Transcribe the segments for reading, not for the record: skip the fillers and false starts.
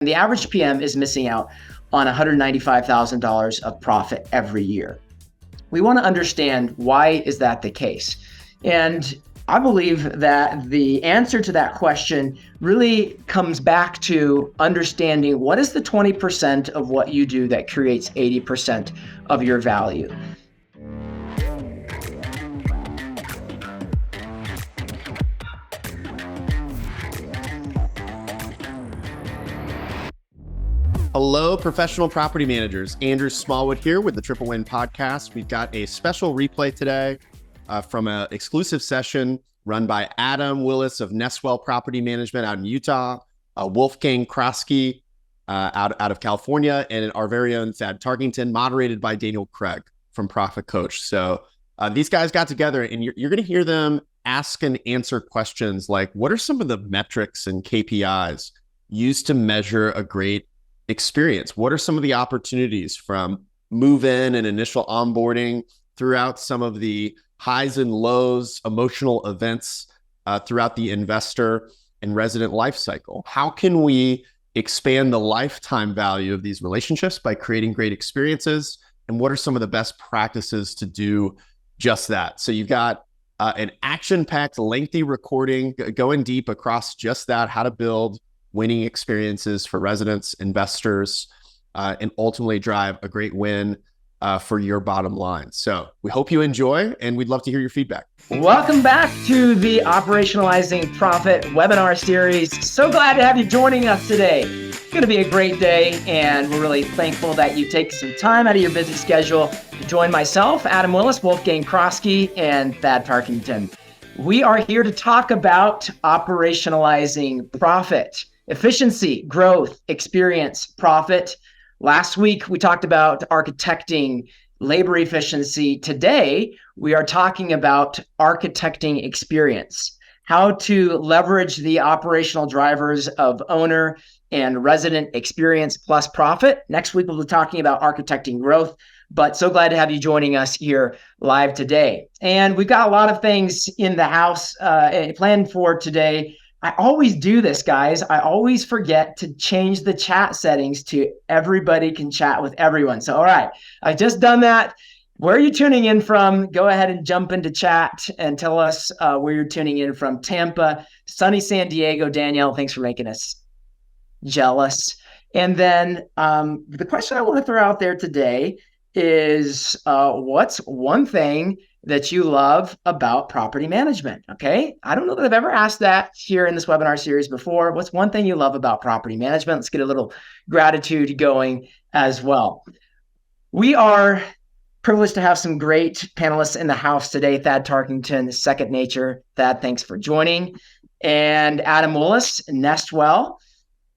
The average PM is missing out on $195,000 of profit every year. We want to understand, why is that the case? And I believe that the answer to that question really comes back to understanding what is the 20% of what you do that creates 80% of your value. Hello, professional property managers. Andrew Smallwood here with the Triple Win Podcast. We've got a special replay today from an exclusive session run by Adam Willis of Nestwell Property Management out in Utah, Wolfgang Croskey out of California, and our very own Thad Tarkington, moderated by Daniel Craig from ProfitCoach. So these guys got together, and you're going to hear them ask and answer questions like, what are some of the metrics and KPIs used to measure a great experience? What are some of the opportunities from move-in and initial onboarding throughout some of the highs and lows, emotional events throughout the investor and resident life cycle? How can we expand the lifetime value of these relationships by creating great experiences? And what are some of the best practices to do just that? So you've got an action-packed, lengthy recording going deep across just that, how to build winning experiences for residents, investors, and ultimately drive a great win for your bottom line. So we hope you enjoy, and we'd love to hear your feedback. Welcome back to the Operationalizing Profit webinar series. So glad to have you joining us today. It's going to be a great day, and we're really thankful that you take some time out of your busy schedule to join myself, Adam Willis, Wolfgang Croskey, and Thad Tarkington. We are here to talk about operationalizing profit. Efficiency, growth, experience, profit. Last week, we talked about architecting labor efficiency. Today, we are talking about architecting experience, how to leverage the operational drivers of owner and resident experience plus profit. Next week, we'll be talking about architecting growth, but so glad to have you joining us here live today. And we've got a lot of things in the house planned for today. I always do this, guys. I always forget to change the chat settings to everybody can chat with everyone. So, all right, I've just done that. Where are you tuning in from? Go ahead and jump into chat and tell us where you're tuning in from. Tampa, sunny San Diego. Danielle, thanks for making us jealous. And then the question I want to throw out there today is what's one thing that you love about property management? Okay. I don't know that I've ever asked that here in this webinar series before. What's one thing you love about property management? Let's get a little gratitude going as well. We are privileged to have some great panelists in the house today. Thad Tarkington, Second Nature. Thad, thanks for joining. And Adam Willis, Nestwell.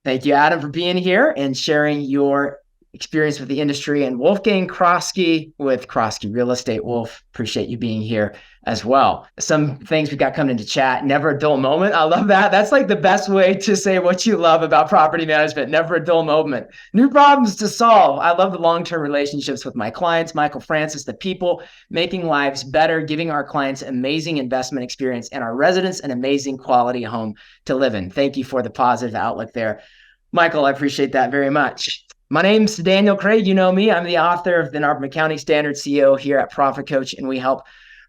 Thank you, Adam, for being here and sharing your experience with the industry, and Wolfgang Croskey with Croskey Real Estate. Wolf, appreciate you being here as well. Some things we got coming into chat. Never a dull moment. I love that. That's like the best way to say what you love about property management. Never a dull moment. New problems to solve. I love the long-term relationships with my clients. Michael Francis, the people making lives better, giving our clients amazing investment experience and our residents an amazing quality home to live in. Thank you for the positive outlook there. Michael, I appreciate that very much. My name's Daniel Craig. You know me. I'm the author of the NARPM Accounting Standard, CEO here at ProfitCoach, and we help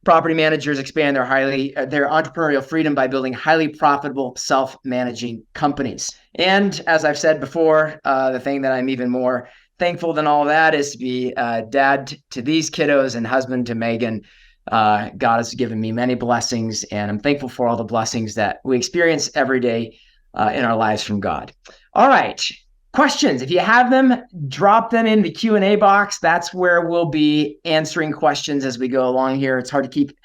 property managers expand their entrepreneurial freedom by building highly profitable, self-managing companies. And as I've said before, the thing that I'm even more thankful than all that is to be dad to these kiddos and husband to Megan. God has given me many blessings, and I'm thankful for all the blessings that we experience every day in our lives from God. All right. Questions, if you have them, drop them in the Q&A box. That's where we'll be answering questions as we go along here. It's hard to keep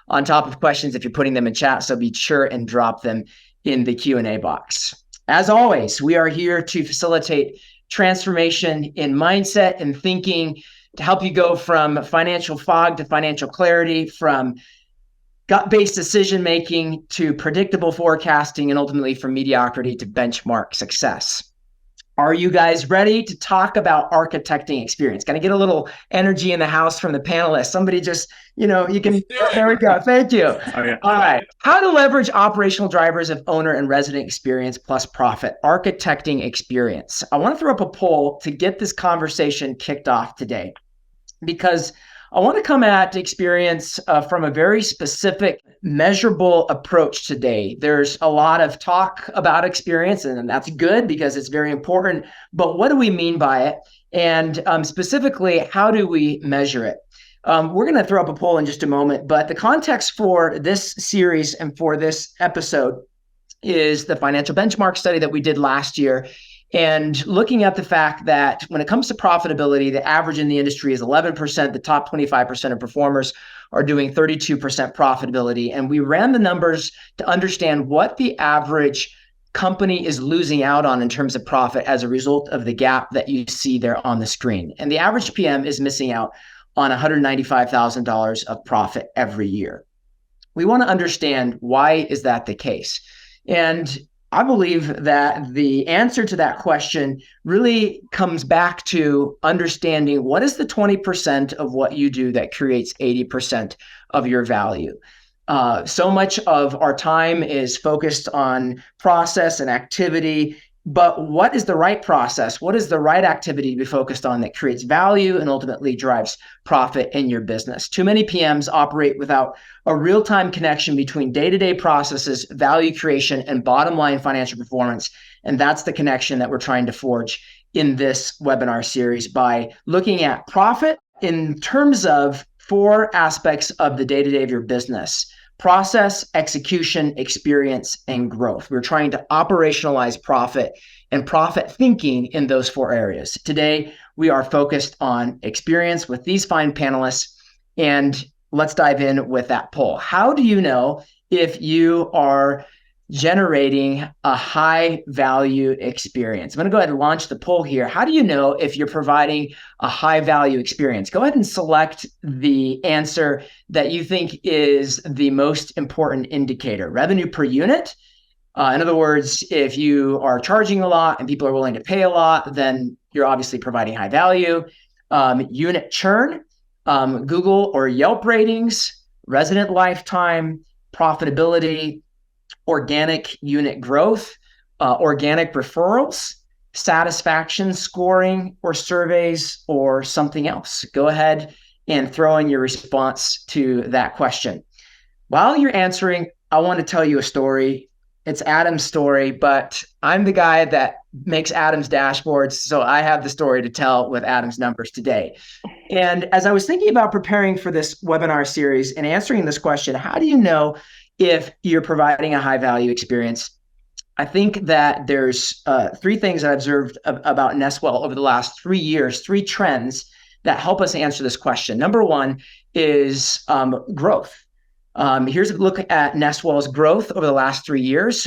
on top of questions if you're putting them in chat, so be sure and drop them in the Q&A box. As always, we are here to facilitate transformation in mindset and thinking, to help you go from financial fog to financial clarity, from gut-based decision-making to predictable forecasting, and ultimately from mediocrity to benchmark success. Are you guys ready to talk about architecting experience? Got to get a little energy in the house from the panelists. Somebody just, you can, there we go. Thank you. Okay. All right. How to leverage operational drivers of owner and resident experience plus profit, architecting experience. I want to throw up a poll to get this conversation kicked off today, because I want to come at experience from a very specific, measurable approach today. There's a lot of talk about experience, and that's good because it's very important. But what do we mean by it? And specifically, how do we measure it? We're going to throw up a poll in just a moment, but the context for this series and for this episode is the financial benchmark study that we did last year. And looking at the fact that when it comes to profitability, the average in the industry is 11%. The top 25% of performers are doing 32% profitability. And we ran the numbers to understand what the average company is losing out on in terms of profit as a result of the gap that you see there on the screen. And the average PM is missing out on $195,000 of profit every year. We want to understand, why is that the case? And I believe that the answer to that question really comes back to understanding what is the 20% of what you do that creates 80% of your value. So much of our time is focused on process and activity, but what is the right process? What is the right activity to be focused on that creates value and ultimately drives profit in your business? Too many PMs operate without a real-time connection between day-to-day processes, value creation, and bottom-line financial performance. And that's the connection that we're trying to forge in this webinar series by looking at profit in terms of 4 aspects of the day-to-day of your business: process, execution, experience, and growth. We're trying to operationalize profit and profit thinking in those 4 areas. Today, we are focused on experience with these fine panelists, and let's dive in with that poll. How do you know if you are generating a high value experience? I'm going to go ahead and launch the poll here. How do you know if you're providing a high value experience? Go ahead and select the answer that you think is the most important indicator. Revenue per unit. In other words, if you are charging a lot and people are willing to pay a lot, then you're obviously providing high value. Unit churn, Google or Yelp ratings, resident lifetime, profitability, organic unit growth, organic referrals, satisfaction scoring, or surveys, or something else. Go ahead and throw in your response to that question. While you're answering, I want to tell you a story. It's Adam's story, but I'm the guy that makes Adam's dashboards, so I have the story to tell with Adam's numbers today. And as I was thinking about preparing for this webinar series and answering this question, how do you know if you're providing a high value experience? I think that there's 3 things I observed about Nestwell over the last 3 years, 3 trends that help us answer this question. Number 1 is growth. Here's a look at Nestwell's growth over the last 3 years,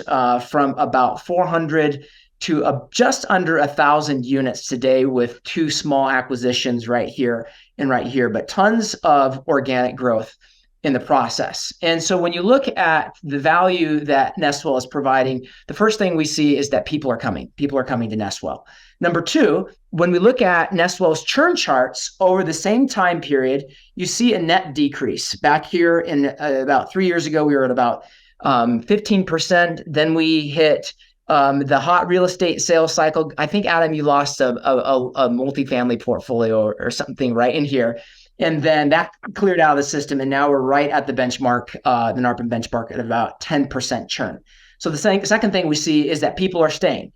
from about 400 to just under 1,000 units today, with 2 small acquisitions right here and right here, but tons of organic growth in the process. And so when you look at the value that Nestwell is providing, the first thing we see is that people are coming. People are coming to Nestwell. Number 2, when we look at Nestwell's churn charts over the same time period, you see a net decrease. Back here in about 3 years ago, we were at about 15%. Then we hit the hot real estate sales cycle. I think, Adam, you lost a multifamily portfolio or something right in here. And then that cleared out of the system. And now we're right at the benchmark, the NARPM benchmark, at about 10% churn. So the second thing we see is that people are staying.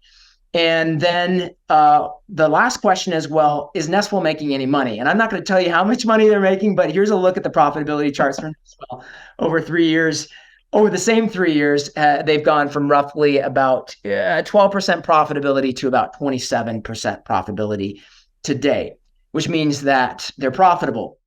And then the last question is, well, is Nestwell making any money? And I'm not going to tell you how much money they're making, but here's a look at the profitability charts for Nestwell over 3 years. Over the same 3 years, they've gone from roughly about 12% profitability to about 27% profitability today, which means that they're profitable.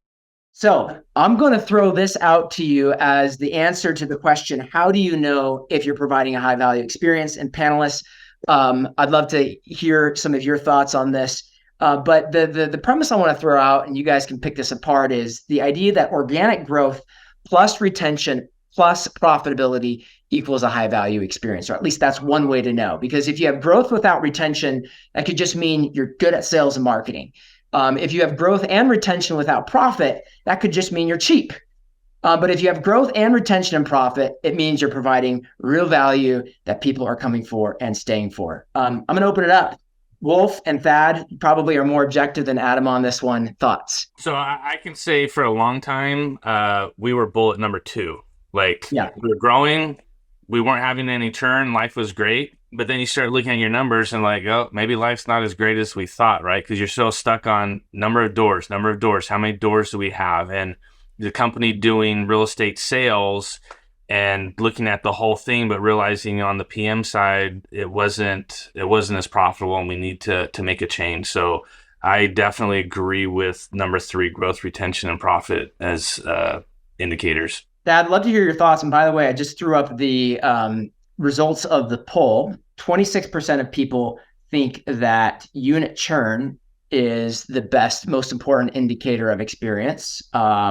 So I'm going to throw this out to you as the answer to the question, how do you know if you're providing a high value experience? And panelists, I'd love to hear some of your thoughts on this. But the premise I want to throw out, and you guys can pick this apart, is the idea that organic growth plus retention plus profitability equals a high value experience, or at least that's one way to know. Because if you have growth without retention, that could just mean you're good at sales and marketing. If you have growth and retention without profit, that could just mean you're cheap. But if you have growth and retention and profit, it means you're providing real value that people are coming for and staying for. I'm going to open it up. Wolf and Thad probably are more objective than Adam on this one. Thoughts? So I can say for a long time, we were bullet number 2. Like, we were growing, we weren't having any churn, life was great. But then you start looking at your numbers and like, oh, maybe life's not as great as we thought, right? Because you're so stuck on number of doors. How many doors do we have? And the company doing real estate sales and looking at the whole thing, but realizing on the PM side, it wasn't as profitable, and we need to make a change. So I definitely agree with number 3, growth, retention, and profit as indicators. Dad, I'd love to hear your thoughts. And by the way, I just threw up the results of the poll. 26% of people think that unit churn is the best, most important indicator of experience,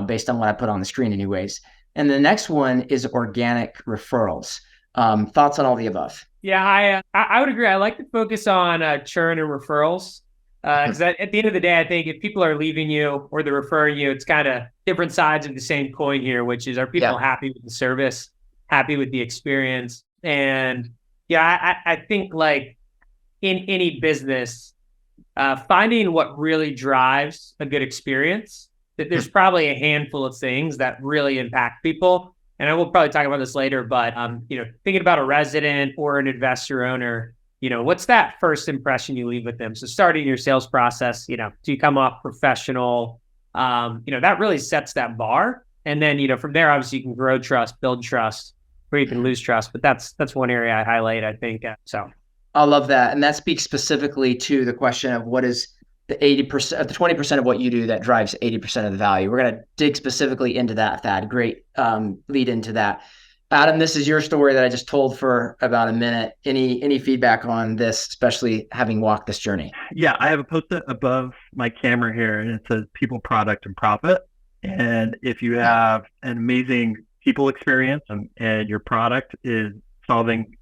based on what I put on the screen anyways. And the next one is organic referrals. Thoughts on all the above? Yeah, I would agree. I like to focus on churn and referrals, because at the end of the day, I think if people are leaving you or they're referring you, it's kind of different sides of the same coin here, which is, are people happy with the service, happy with the experience? And I think like in any business, finding what really drives a good experience, that there's probably a handful of things that really impact people. And I will probably talk about this later, but thinking about a resident or an investor owner, what's that first impression you leave with them? So starting your sales process, do you come off professional? That really sets that bar. And then, from there, obviously you can grow trust, build trust, or you can lose trust. But that's one area I highlight, I think. So I love that. And that speaks specifically to the question of what is the 80%, the 20% of what you do that drives 80% of the value. We're going to dig specifically into that, Thad. Great lead into that. Adam, this is your story that I just told for about a minute. Any feedback on this, especially having walked this journey? Yeah, I have a post-it above my camera here, and it says people, product, and profit. And if you have an amazing people experience and your product is solving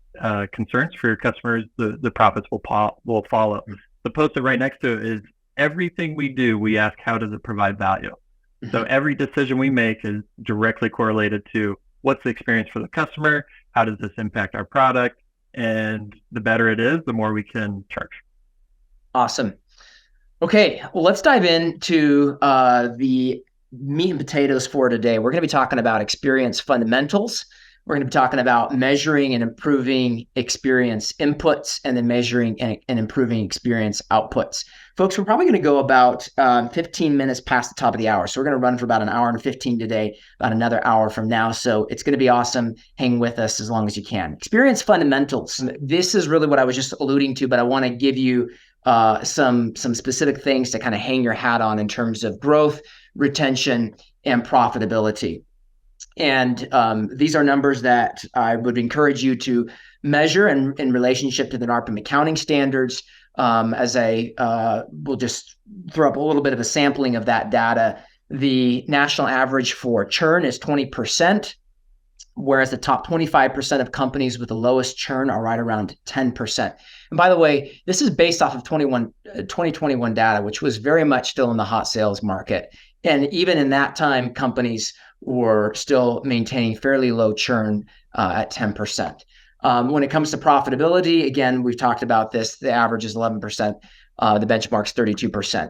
concerns for your customers, the profits will follow. The post-it right next to it is, everything we do, we ask, how does it provide value? Mm-hmm. So every decision we make is directly correlated to what's the experience for the customer, how does this impact our product, and the better it is, the more we can charge. Awesome. Okay, well, let's dive into the meat and potatoes for today. We're going to be talking about experience fundamentals. We're going to be talking about measuring and improving experience inputs, and then measuring and improving experience outputs. Folks, we're probably going to go about 15 minutes past the top of the hour. So we're going to run for about an hour and 15 today, about another hour from now. So it's going to be awesome. Hang with us as long as you can. Experience fundamentals. This is really what I was just alluding to, but I want to give you some specific things to kind of hang your hat on in terms of growth, retention, and profitability. And these are numbers that I would encourage you to measure in relationship to the NARPM accounting standards. As I will just throw up a little bit of a sampling of that data. The national average for churn is 20%, whereas the top 25% of companies with the lowest churn are right around 10%. And by the way, this is based off of 2021 data, which was very much still in the hot sales market. And even in that time, companies were still maintaining fairly low churn at 10%. When it comes to profitability, again, we've talked about this. The average is 11%. The benchmark's 32%.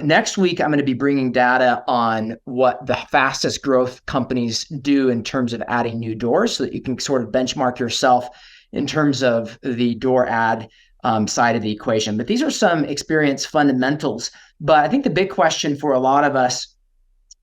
Next week, I'm going to be bringing data on what the fastest growth companies do in terms of adding new doors, so that you can sort of benchmark yourself in terms of the door add side of the equation. But these are some experience fundamentals. But I think the big question for a lot of us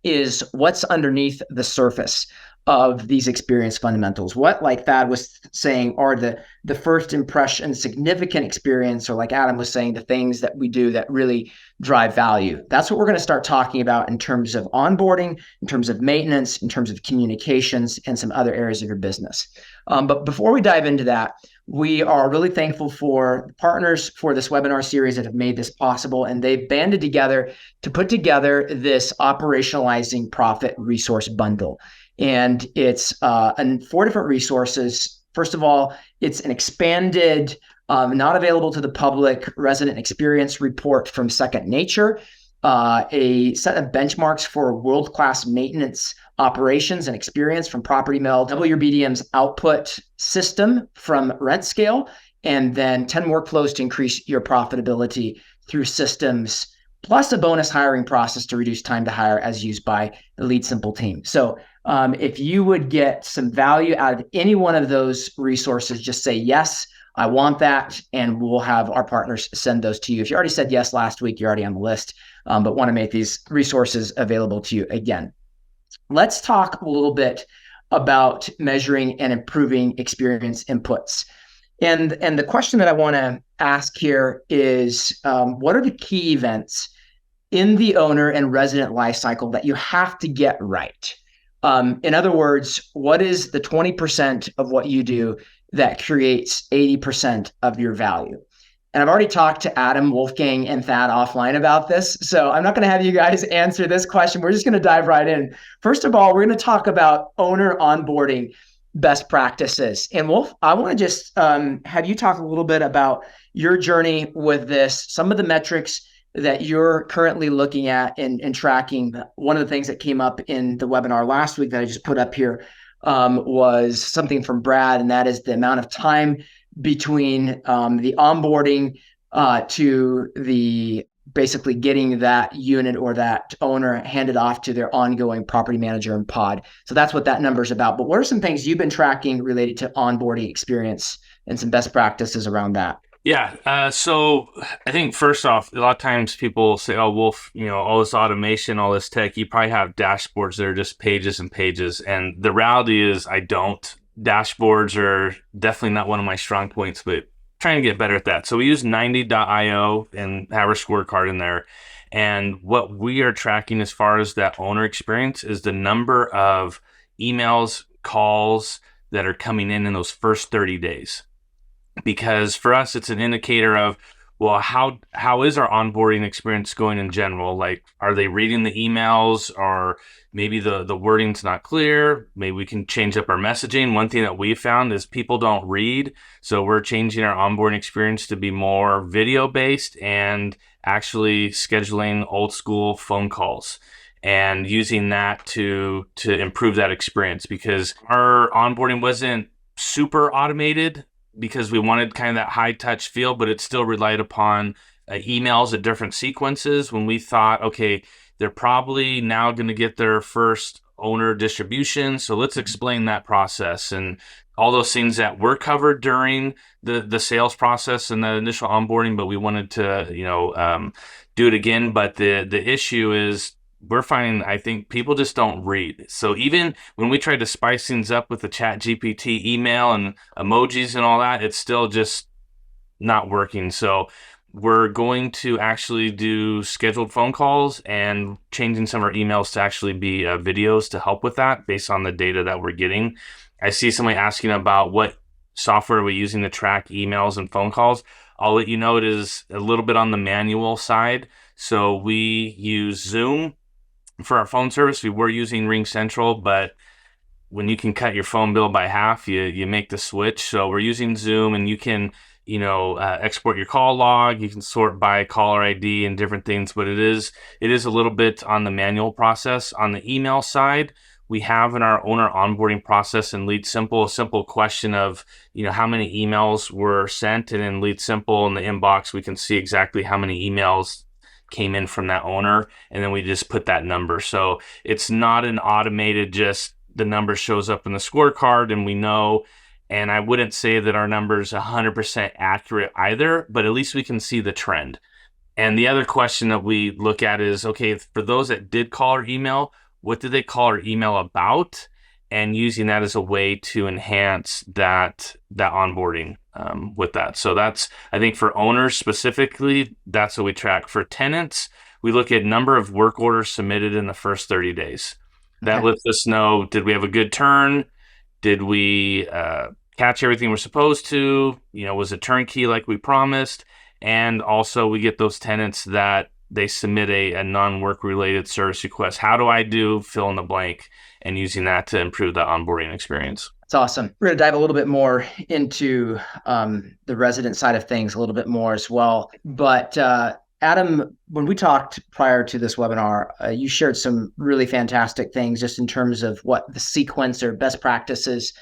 is what's underneath the surface of these experience fundamentals. What, like Thad was saying, are the first impression, significant experience, or like Adam was saying, the things that we do that really drive value. That's what we're going to start talking about in terms of onboarding, in terms of maintenance, in terms of communications, and some other areas of your business. But before we dive into that, we are really thankful for partners for this webinar series that have made this possible, and they've banded together to put together this Operationalizing Profit resource bundle. And it's four different resources. First of all, it's an expanded, not available to the public, resident experience report from Second Nature, a set of benchmarks for world-class maintenance operations and experience from Property Meld, double your BDM's output system from RentScale, and then 10 workflows to increase your profitability through systems, plus a bonus hiring process to reduce time to hire as used by the Lead Simple team. So if you would get some value out of any one of those resources, just say, yes, I want that, and we'll have our partners send those to you. If you already said yes last week, you're already on the list, but want to make these resources available to you again. Let's talk a little bit about measuring and improving experience inputs. And the question that I want to ask here is, what are the key events in the owner and resident lifecycle that you have to get right? In other words, what is the 20% of what you do that creates 80% of your value? And I've already talked to Adam, Wolfgang, and Thad offline about this, so I'm not going to have you guys answer this question. We're just going to dive right in. First of all, we're going to talk about owner onboarding best practices. And Wolf, I want to just have you talk a little bit about your journey with this, some of the metrics that you're currently looking at and tracking. One of the things that came up in the webinar last week that I just put up here was something from Brad, and that is the amount of time between the onboarding to the basically getting that unit or that owner handed off to their ongoing property manager and pod. So that's what that number is about. But what are some things you've been tracking related to onboarding experience and some best practices around that? Yeah. So I think first off, a lot of times people say, oh, Wolf, all this automation, all this tech, you probably have dashboards that are just pages and pages. And the reality is I don't. Dashboards are definitely not one of my strong points, but trying to get better at that. So we use 90.io and have our scorecard in there. And what we are tracking as far as that owner experience is the number of emails, calls that are coming in those first 30 days. Because for us, it's an indicator of, well, how is our onboarding experience going in general? Like, are they reading the emails, or maybe the wording's not clear? Maybe we can change up our messaging. One thing that we found is people don't read. So we're changing our onboarding experience to be more video based and actually scheduling old school phone calls and using that to improve that experience, because our onboarding wasn't super automated, because we wanted kind of that high touch feel, but it still relied upon emails at different sequences when we thought, okay, they're probably now going to get their first owner distribution. So let's explain that process and all those things that were covered during the sales process and the initial onboarding, but we wanted to, do it again. But the issue is, we're finding, I think people just don't read. So even when we try to spice things up with the Chat GPT email and emojis and all that, it's still just not working. So we're going to actually do scheduled phone calls and changing some of our emails to actually be videos to help with that based on the data that we're getting. I see somebody asking about what software are we using to track emails and phone calls. I'll let you know it is a little bit on the manual side. So we use Zoom for our phone service. We were using RingCentral, but when you can cut your phone bill by half, you make the switch. So we're using Zoom, and you can, export your call log. You can sort by caller ID and different things, but it is a little bit on the manual process. On the email side, we have in our owner onboarding process in Lead Simple a simple question of, how many emails were sent, and in Lead Simple in the inbox, we can see exactly how many emails came in from that owner, and then we just put that number. So it's not an automated, just the number shows up in the scorecard and we know. And I wouldn't say that our number is 100% accurate either, but at least we can see the trend. And the other question that we look at is, okay, for those that did call or email, what did they call or email about? And using that as a way to enhance that onboarding with that. So that's, I think for owners specifically, that's what we track. For tenants, we look at number of work orders submitted in the first 30 days. That lets us know, did we have a good turn? Did we catch everything we're supposed to? Was it turnkey like we promised? And also we get those tenants that they submit a non-work related service request. How do I do fill in the blank, and using that to improve the onboarding experience? That's awesome. We're going to dive a little bit more into the resident side of things a little bit more as well. But Adam, when we talked prior to this webinar, you shared some really fantastic things just in terms of what the sequence or best practices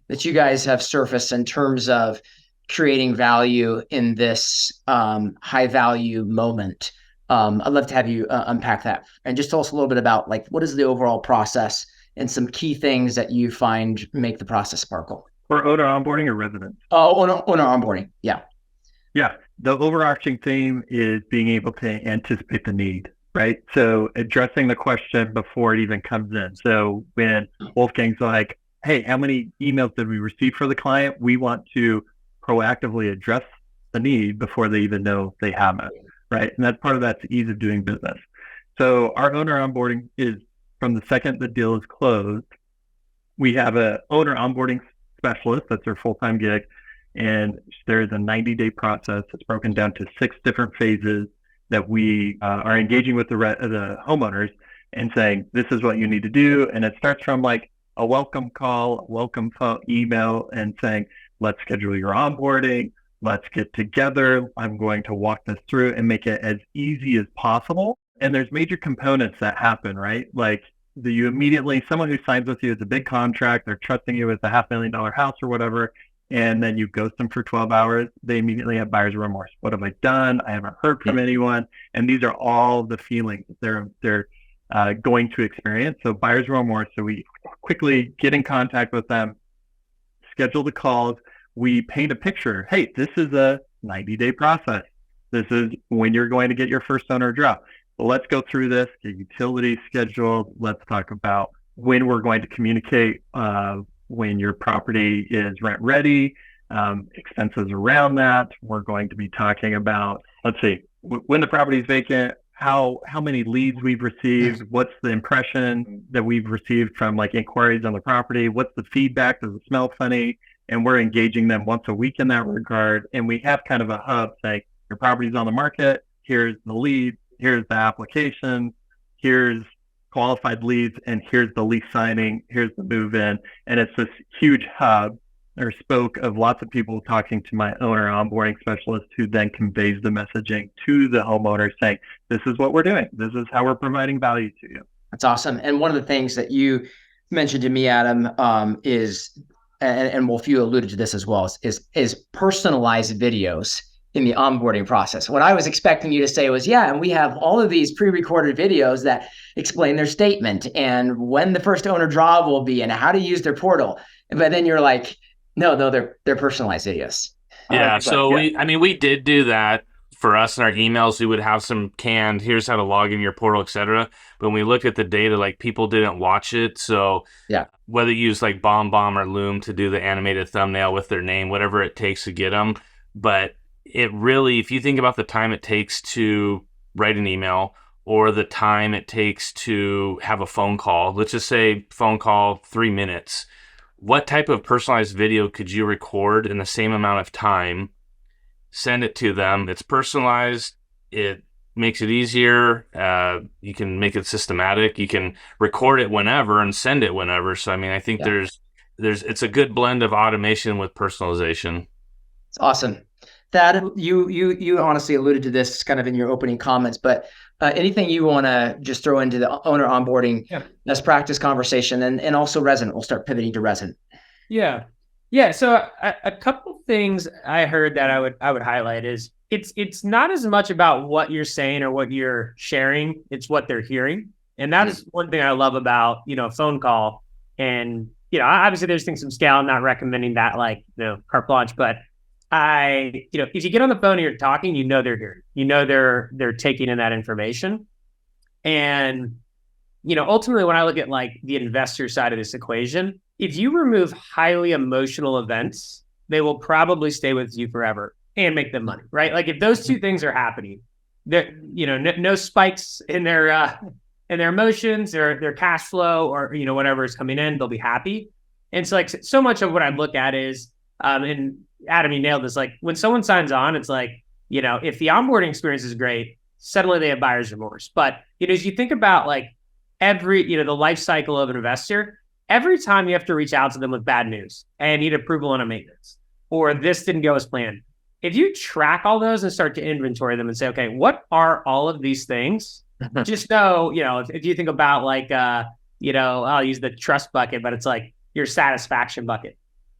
that you guys have surfaced in terms of creating value in this high value moment. I'd love to have you unpack that and just tell us a little bit about like what is the overall process and some key things that you find make the process sparkle. For owner onboarding or residents? Owner onboarding. Yeah. Yeah. The overarching theme is being able to anticipate the need, right? So addressing the question before it even comes in. So when Wolfgang's like, hey, how many emails did we receive for the client? We want to proactively address the need before they even know they have it, right? And that's part of that's ease of doing business. So our owner onboarding is from the second the deal is closed. We have a owner onboarding specialist. That's their full-time gig. And there's a 90-day process. It's broken down to 6 different phases that we are engaging with the homeowners and saying, this is what you need to do. And it starts from like a welcome call, a welcome phone, email, and saying, let's schedule your onboarding. Let's get together. I'm going to walk this through and make it as easy as possible. And there's major components that happen, right? Like you immediately, someone who signs with you is a big contract, they're trusting you with a $500,000 house or whatever. And then you ghost them for 12 hours, they immediately have buyer's remorse. What have I done? I haven't heard from anyone. And these are all the feelings they're going to experience. So buyer's remorse. So we quickly get in contact with them, schedule the calls. We paint a picture. Hey, this is a 90-day process. This is when you're going to get your first owner draw. Well, let's go through this, get utilities scheduled. Let's talk about when we're going to communicate when your property is rent ready, expenses around that. We're going to be talking about, let's see, when the property is vacant, how many leads we've received, what's the impression that we've received from like inquiries on the property, what's the feedback, does it smell funny? And we're engaging them once a week in that regard. And we have kind of a hub saying, your property's on the market, here's the lead, here's the application, here's qualified leads, and here's the lease signing, here's the move-in. And it's this huge hub or spoke of lots of people talking to my owner onboarding specialist who then conveys the messaging to the homeowner saying, this is what we're doing. This is how we're providing value to you. That's awesome. And one of the things that you mentioned to me, Adam, is, and Wolf, you alluded to this as well, is personalized videos in the onboarding process. What I was expecting you to say was, yeah, and we have all of these pre-recorded videos that explain their statement and when the first owner draw will be and how to use their portal. But then you're like, no, they're personalized videos. Yeah. We did do that for us in our emails. We would have some canned, here's how to log in your portal, et cetera. But when we looked at the data, like people didn't watch it. So yeah, whether you use like BombBomb or Loom to do the animated thumbnail with their name, whatever it takes to get them. But it really, if you think about the time it takes to write an email or the time it takes to have a phone call, let's just say phone call 3 minutes, what type of personalized video could you record in the same amount of time, send it to them? It's personalized. It makes it easier. You can make it systematic. You can record it whenever and send it whenever. So, I think it's a good blend of automation with personalization. It's awesome. Thad, you honestly alluded to this kind of in your opening comments, but anything you want to just throw into the owner onboarding best practice conversation and also resident. We'll start pivoting to resident. Yeah. So a couple things I heard that I would highlight is it's not as much about what you're saying or what you're sharing. It's what they're hearing. And that is one thing I love about, a phone call. And, obviously there's things from scale. I'm not recommending that carte blanche, but if you get on the phone and you're talking, they're hearing, they're taking in that information. And, ultimately when I look at the investor side of this equation, if you remove highly emotional events, they will probably stay with you forever and make them money, right? Like if those two things are happening, there, no spikes in their emotions or their cash flow or, whatever is coming in, they'll be happy. And so so much of what I look at is, and Adam, you nailed this. When someone signs on, it's if the onboarding experience is great, suddenly they have buyer's remorse. But, as you think about like every, the life cycle of an investor, every time you have to reach out to them with bad news and need approval on a maintenance, or this didn't go as planned. If you track all those and start to inventory them and say, okay, what are all of these things? Just know, if you think about like, I'll use the trust bucket, but it's like your satisfaction bucket.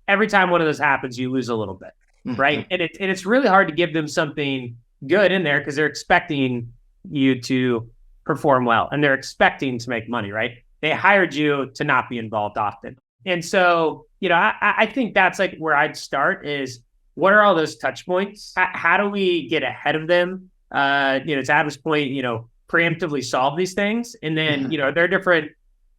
Every time one of those happens, you lose a little bit, right? And it's really hard to give them something good in there because they're expecting you to perform well and they're expecting to make money, right? They hired you to not be involved often. And so, I think that's like where I'd start is what are all those touch points? How do we get ahead of them? To Adam's point, preemptively solve these things. And then, there are different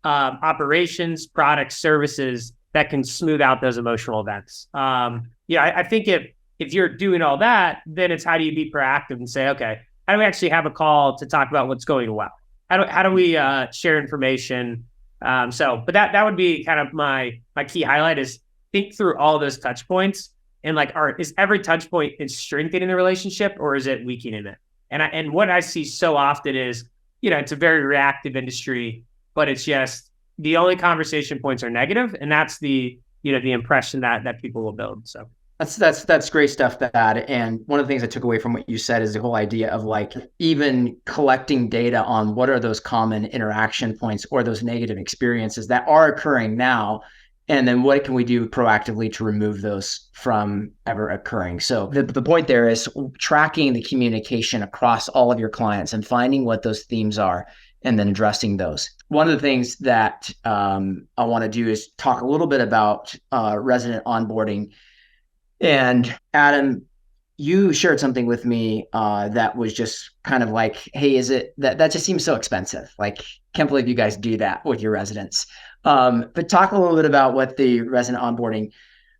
operations, products, services that can smooth out those emotional events. I think if you're doing all that, then it's how do you be proactive and say, okay, how do we actually have a call to talk about what's going well? How do we share information? But that would be kind of my key highlight is think through all those touch points and like, is every touch point is strengthening the relationship or is it weakening it? And what I see so often is, it's a very reactive industry, but it's just the only conversation points are negative, and that's the impression that people will build. So. That's great stuff, Thad. And one of the things I took away from what you said is the whole idea of like even collecting data on what are those common interaction points or those negative experiences that are occurring now. And then what can we do proactively to remove those from ever occurring? So the point there is tracking the communication across all of your clients and finding what those themes are and then addressing those. One of the things that I want to do is talk a little bit about resident onboarding. And Adam, you shared something with me that was just kind of like, hey, is it that just seems so expensive? Like, can't believe you guys do that with your residents. But talk a little bit about what the resident onboarding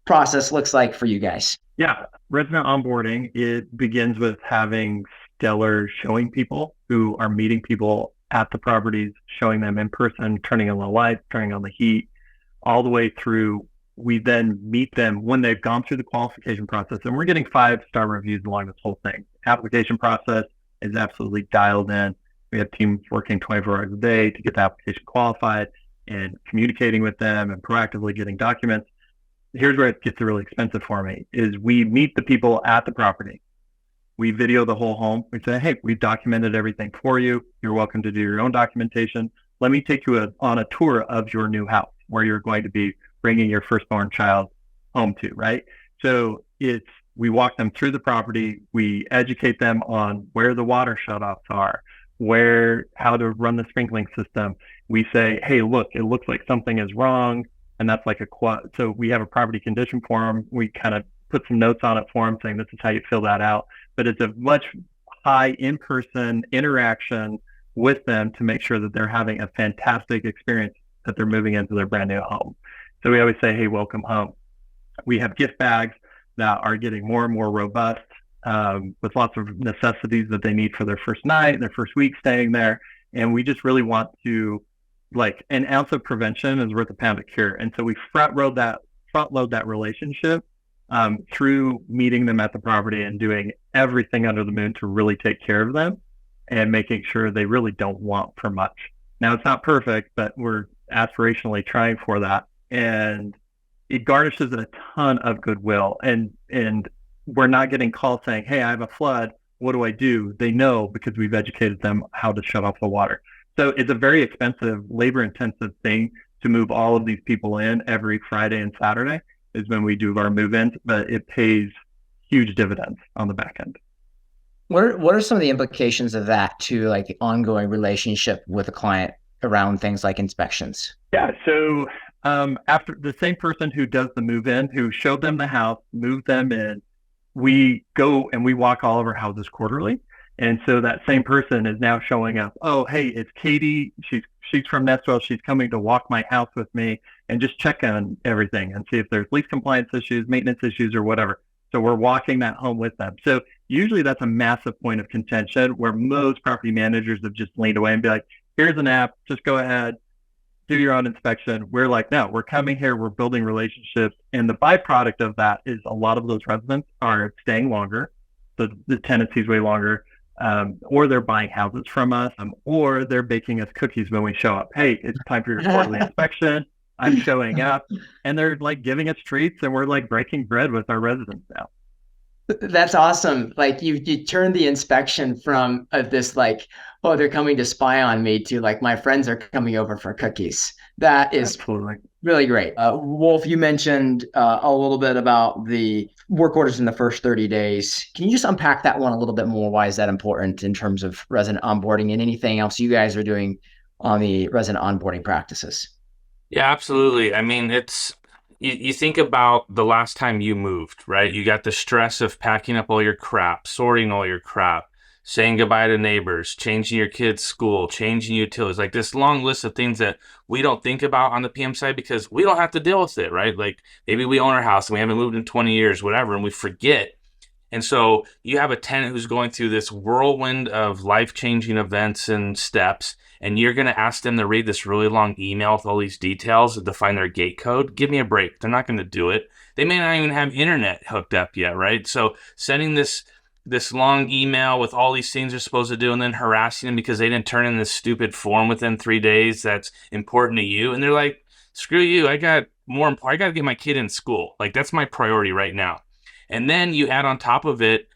process looks like for you guys. Yeah, resident onboarding, it begins with having stellar showing people who are meeting people at the properties, showing them in person, turning on the lights, turning on the heat, all the way through. We then meet them when they've gone through the qualification process, and we're getting 5-star reviews along this whole thing. Application process is absolutely dialed in. We have teams working 24 hours a day to get the application qualified and communicating with them and proactively getting documents. Here's where it gets really expensive for me, is we meet the people at the property. We video the whole home. We say, hey, we've documented everything for you. You're welcome to do your own documentation. Let me take you on a tour of your new house where you're going to be bringing your firstborn child home to, right? So we walk them through the property. We educate them on where the water shutoffs are, how to run the sprinkling system. We say, hey, look, it looks like something is wrong. And that's like so we have a property condition form. We kind of put some notes on it for them saying this is how you fill that out. But it's a much high in-person interaction with them to make sure that they're having a fantastic experience that they're moving into their brand new home. So we always say, hey, welcome home. We have gift bags that are getting more and more robust with lots of necessities that they need for their first night, their first week staying there. And we just really want to, like, an ounce of prevention is worth a pound of cure. And so we front load that relationship through meeting them at the property and doing everything under the moon to really take care of them and making sure they really don't want for much. Now, it's not perfect, but we're aspirationally trying for that. And it garnishes a ton of goodwill. And we're not getting calls saying, hey, I have a flood. What do I do? They know because we've educated them how to shut off the water. So it's a very expensive, labor-intensive thing to move all of these people in every Friday and Saturday is when we do our move-ins, but it pays huge dividends on the back end. What are some of the implications of that to like the ongoing relationship with a client around things like inspections? Yeah, so after the same person who does the move-in, who showed them the house, moved them in, we go and we walk all of our houses quarterly. And so that same person is now showing up. Oh, hey, it's Katie. She's from Nestwell. She's coming to walk my house with me and just check on everything and see if there's lease compliance issues, maintenance issues, or whatever. So we're walking that home with them. So usually that's a massive point of contention where most property managers have just leaned away and be like, here's an app, just go ahead, do your own inspection. We're like, no, we're coming here, we're building relationships. And the byproduct of that is a lot of those residents are staying longer. So the tenancy's way longer. or they're buying houses from us, or they're baking us cookies when we show up. Hey, it's time for your quarterly inspection. I'm showing up, and they're like giving us treats, and we're like breaking bread with our residents now. That's awesome. Like you turned the inspection from this like, oh, they're coming to spy on me to like my friends are coming over for cookies. That is Absolutely really great. Wolf, you mentioned a little bit about the work orders in the first 30 days. Can you just unpack that one a little bit more? Why is that important in terms of resident onboarding and anything else you guys are doing on the resident onboarding practices? Yeah, absolutely. I mean, you think about the last time you moved, right? You got the stress of packing up all your crap, sorting all your crap, saying goodbye to neighbors, changing your kids' school, changing utilities, like this long list of things that we don't think about on the PM side because we don't have to deal with it, right? Like maybe we own our house and we haven't moved in 20 years, whatever, and we forget. And so you have a tenant who's going through this whirlwind of life-changing events and steps, and you're going to ask them to read this really long email with all these details to find their gate code. Give me a break. They're not going to do it. They may not even have internet hooked up yet, right? So sending this long email with all these things they're supposed to do and then harassing them because they didn't turn in this stupid form within 3 days that's important to you. And they're like, screw you. I got to get my kid in school. Like that's my priority right now. And then you add on top of it,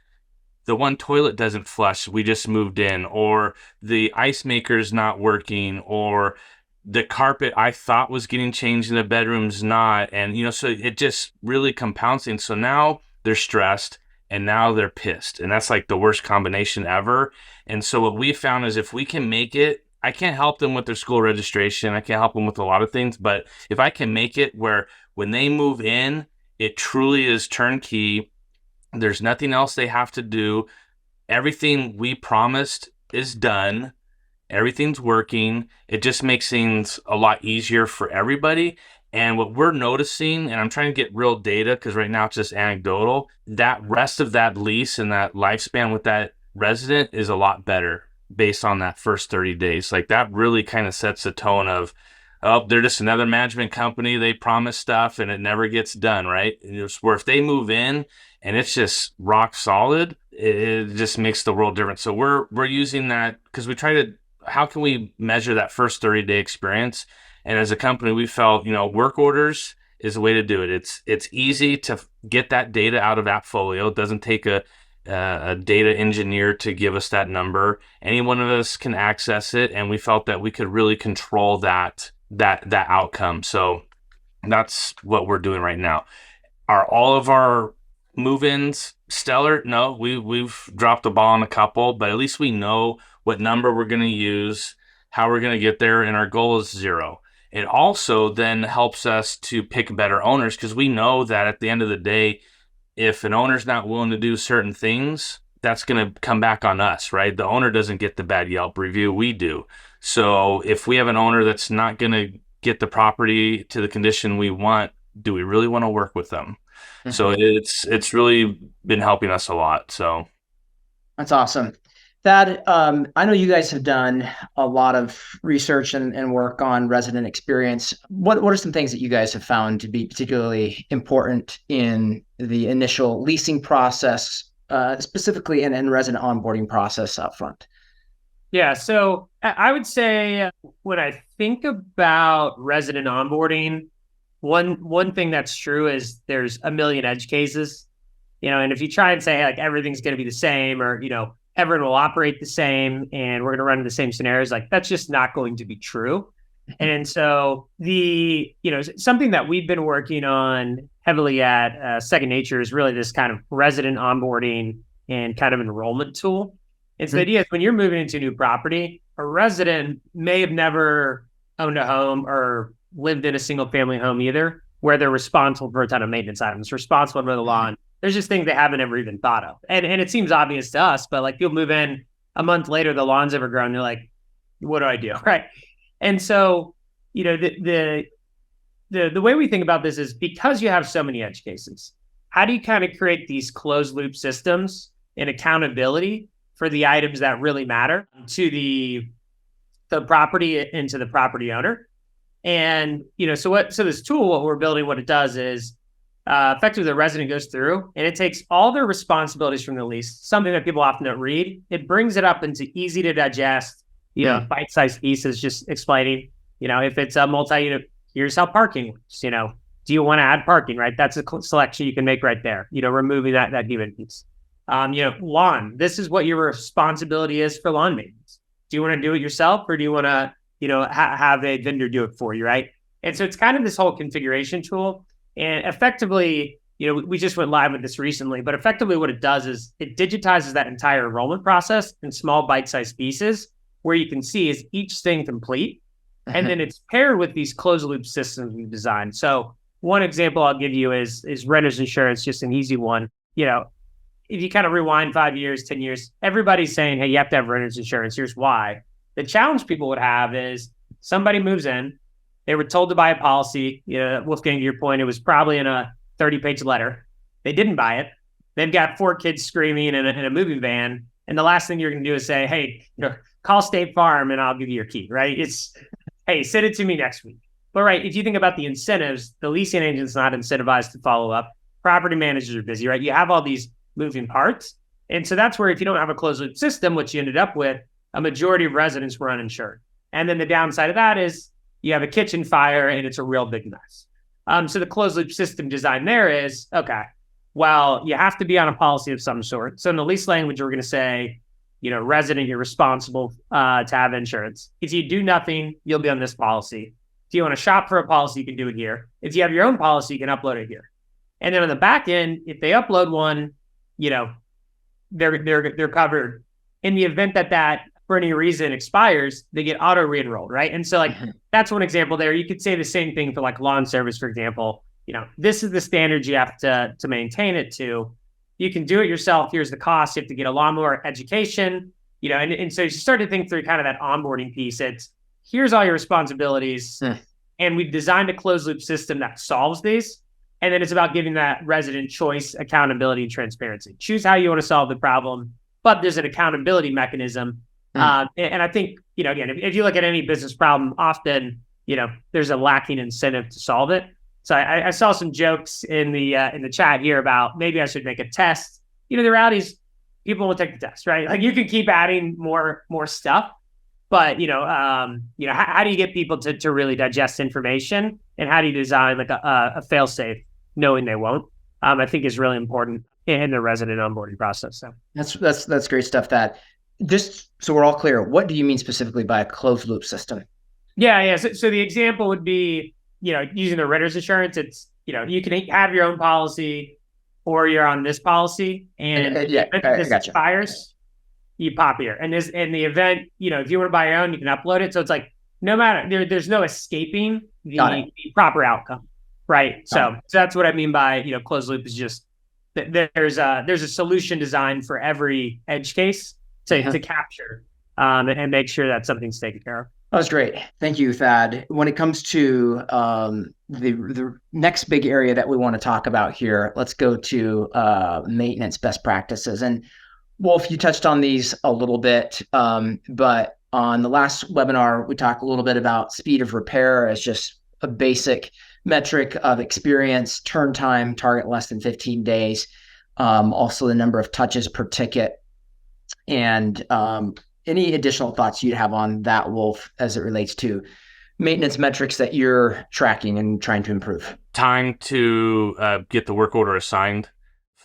the one toilet doesn't flush, we just moved in, or the ice maker's not working, or the carpet I thought was getting changed in the bedroom's not. And, so it just really compounds things. So now they're stressed and now they're pissed. And that's like the worst combination ever. And so what we found is if we can make it, I can't help them with their school registration. I can't help them with a lot of things. But if I can make it where when they move in, it truly is turnkey. There's nothing else they have to do. Everything we promised is done. Everything's working. It just makes things a lot easier for everybody. And what we're noticing, and I'm trying to get real data because right now it's just anecdotal, that rest of that lease and that lifespan with that resident is a lot better based on that first 30 days. Like that really kind of sets the tone of, oh, they're just another management company. They promise stuff and it never gets done, right? Where if they move in and it's just rock solid, it just makes the world different. So we're using that because we try to, how can we measure that first 30-day experience? And as a company, we felt, work orders is a way to do it. It's easy to get that data out of AppFolio. It doesn't take a data engineer to give us that number. Any one of us can access it, and we felt that we could really control that outcome. So that's what we're doing right now. Are all of our move-ins stellar? No, we've dropped the ball on a couple, but at least we know what number we're going to use, how we're going to get there, and our goal is 0. It also then helps us to pick better owners because we know that at the end of the day, if an owner's not willing to do certain things, that's going to come back on us, right? The owner doesn't get the bad Yelp review, we do. So if we have an owner that's not going to get the property to the condition we want, do we really want to work with them? Mm-hmm. So it's really been helping us a lot. So that's awesome. Thad, I know you guys have done a lot of research and work on resident experience. What are some things that you guys have found to be particularly important in the initial leasing process, specifically in resident onboarding process up front? Yeah, so I would say when I think about resident onboarding, one thing that's true is there's a million edge cases, and if you try and say like everything's going to be the same or, everyone will operate the same and we're going to run into the same scenarios, like that's just not going to be true. And so something that we've been working on heavily at Second Nature is really this kind of resident onboarding and kind of enrollment tool. And so the idea is when you're moving into a new property, a resident may have never owned a home or lived in a single family home either, where they're responsible for a ton of maintenance items, responsible for the lawn. There's just things they haven't ever even thought of. And it seems obvious to us, but like you'll move in a month later, the lawn's overgrown. You're like, what do I do? Right. And so, the way we think about this is because you have so many edge cases, how do you kind of create these closed loop systems and accountability for the items that really matter to the property and to the property owner? And, so this tool, what we're building, what it does is effectively the resident goes through and it takes all their responsibilities from the lease, something that people often don't read. It brings it up into easy to digest, bite-sized pieces, just explaining, if it's a multi-unit, here's how parking works, do you want to add parking, right? That's a selection you can make right there, removing that human piece. Lawn, this is what your responsibility is for lawn maintenance. Do you want to do it yourself or do you want to, have a vendor do it for you, right? And so it's kind of this whole configuration tool. And effectively, we just went live with this recently, but effectively what it does is it digitizes that entire enrollment process in small bite-sized pieces where you can see is each thing complete. And then it's paired with these closed loop systems we've designed. So one example I'll give you is renter's insurance, just an easy one. If you kind of rewind 5 years, 10 years, everybody's saying, hey, you have to have renter's insurance. Here's why. The challenge people would have is somebody moves in, they were told to buy a policy. Wolfgang, to your point, it was probably in a 30-page letter. They didn't buy it. They've got 4 kids screaming in a moving van. And the last thing you're going to do is say, hey, call State Farm and I'll give you your key, right? It's, hey, send it to me next week. But right, if you think about the incentives, the leasing agent's not incentivized to follow up. Property managers are busy, right? You have all these moving parts. And so that's where if you don't have a closed loop system, what you ended up with, a majority of residents were uninsured. And then the downside of that is you have a kitchen fire and it's a real big mess. So the closed loop system design there is, okay, well, you have to be on a policy of some sort. So in the lease language, we're going to say, resident, you're responsible to have insurance. If you do nothing, you'll be on this policy. If you want to shop for a policy, you can do it here. If you have your own policy, you can upload it here. And then on the back end, if they upload one, they're covered. In the event that for any reason expires, they get auto re-enrolled, right? And so that's one example there. You could say the same thing for like lawn service, for example. This is the standard you have to maintain it to. You can do it yourself. Here's the cost. You have to get a lawnmower education, and so you start to think through kind of that onboarding piece. It's here's all your responsibilities. And we've designed a closed loop system that solves these. And then it's about giving that resident choice, accountability, and transparency. Choose how you want to solve the problem, but there's an accountability mechanism. And I think, again, if you look at any business problem, often, there's a lacking incentive to solve it. So I saw some jokes in the chat here about maybe I should make a test. The reality is people will take the test, right? Like you can keep adding more stuff, but how do you get people to really digest information, and how do you design like a fail safe, knowing they won't? I think is really important in the resident onboarding process. So that's great stuff. That just so we're all clear, what do you mean specifically by a closed loop system? Yeah. So the example would be, using the renter's insurance. It's, you can have your own policy or you're on this policy, and if this expires, you pop here. And in the event, if you want to buy your own, you can upload it. So it's like, no matter, there's no escaping the proper outcome, right? So that's what I mean by, closed loop is just that there's a solution designed for every edge case to capture and make sure that something's taken care of. That was great. Thank you, Thad. When it comes to the next big area that we want to talk about here, let's go to maintenance best practices. And Wolf, you touched on these a little bit, but on the last webinar, we talked a little bit about speed of repair as just a basic metric of experience, turn time, target less than 15 days, also the number of touches per ticket. And any additional thoughts you'd have on that, Wolf, as it relates to maintenance metrics that you're tracking and trying to improve? Time to get the work order assigned.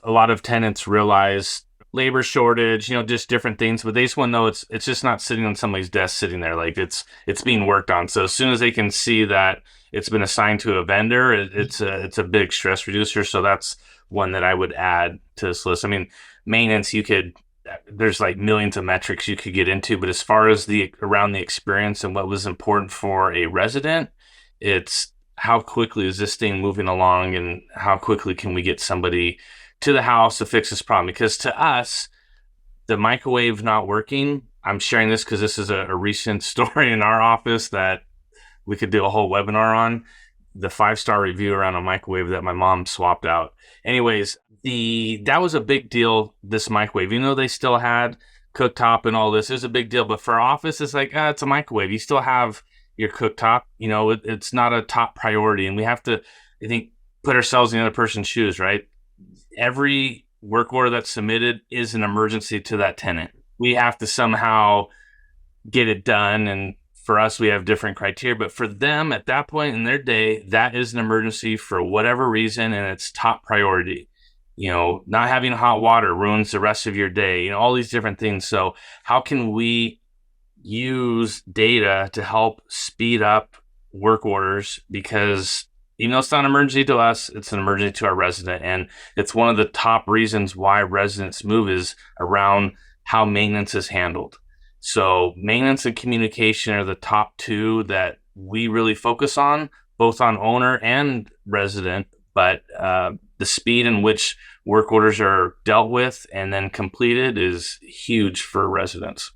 A lot of tenants realize labor shortage, just different things, but they just want to know it's just not sitting on somebody's desk sitting there. Like it's being worked on. So as soon as they can see that it's been assigned to a vendor, it's a big stress reducer. So that's one that I would add to this list. I mean, maintenance, there's like millions of metrics you could get into, but as far as around the experience and what was important for a resident, it's how quickly is this thing moving along and how quickly can we get somebody to the house to fix this problem? Because to us, the microwave not working, I'm sharing this because this is a recent story in our office that we could do a whole webinar on, the 5-star review around a microwave that my mom swapped out. Anyways, that was a big deal, this microwave. They still had cooktop and all this, it was a big deal. But for our office, it's like, it's a microwave. You still have your cooktop. It's not a top priority. And we have to, I think, put ourselves in the other person's shoes, right? Every work order that's submitted is an emergency to that tenant. We have to somehow get it done. And for us, we have different criteria, but for them at that point in their day, that is an emergency for whatever reason. And it's top priority. Not having hot water ruins the rest of your day, all these different things. So how can we use data to help speed up work orders? Because even though it's not an emergency to us, it's an emergency to our resident. And it's one of the top reasons why residents move is around how maintenance is handled. So maintenance and communication are the top two that we really focus on, both on owner and resident. But the speed in which work orders are dealt with and then completed is huge for residents.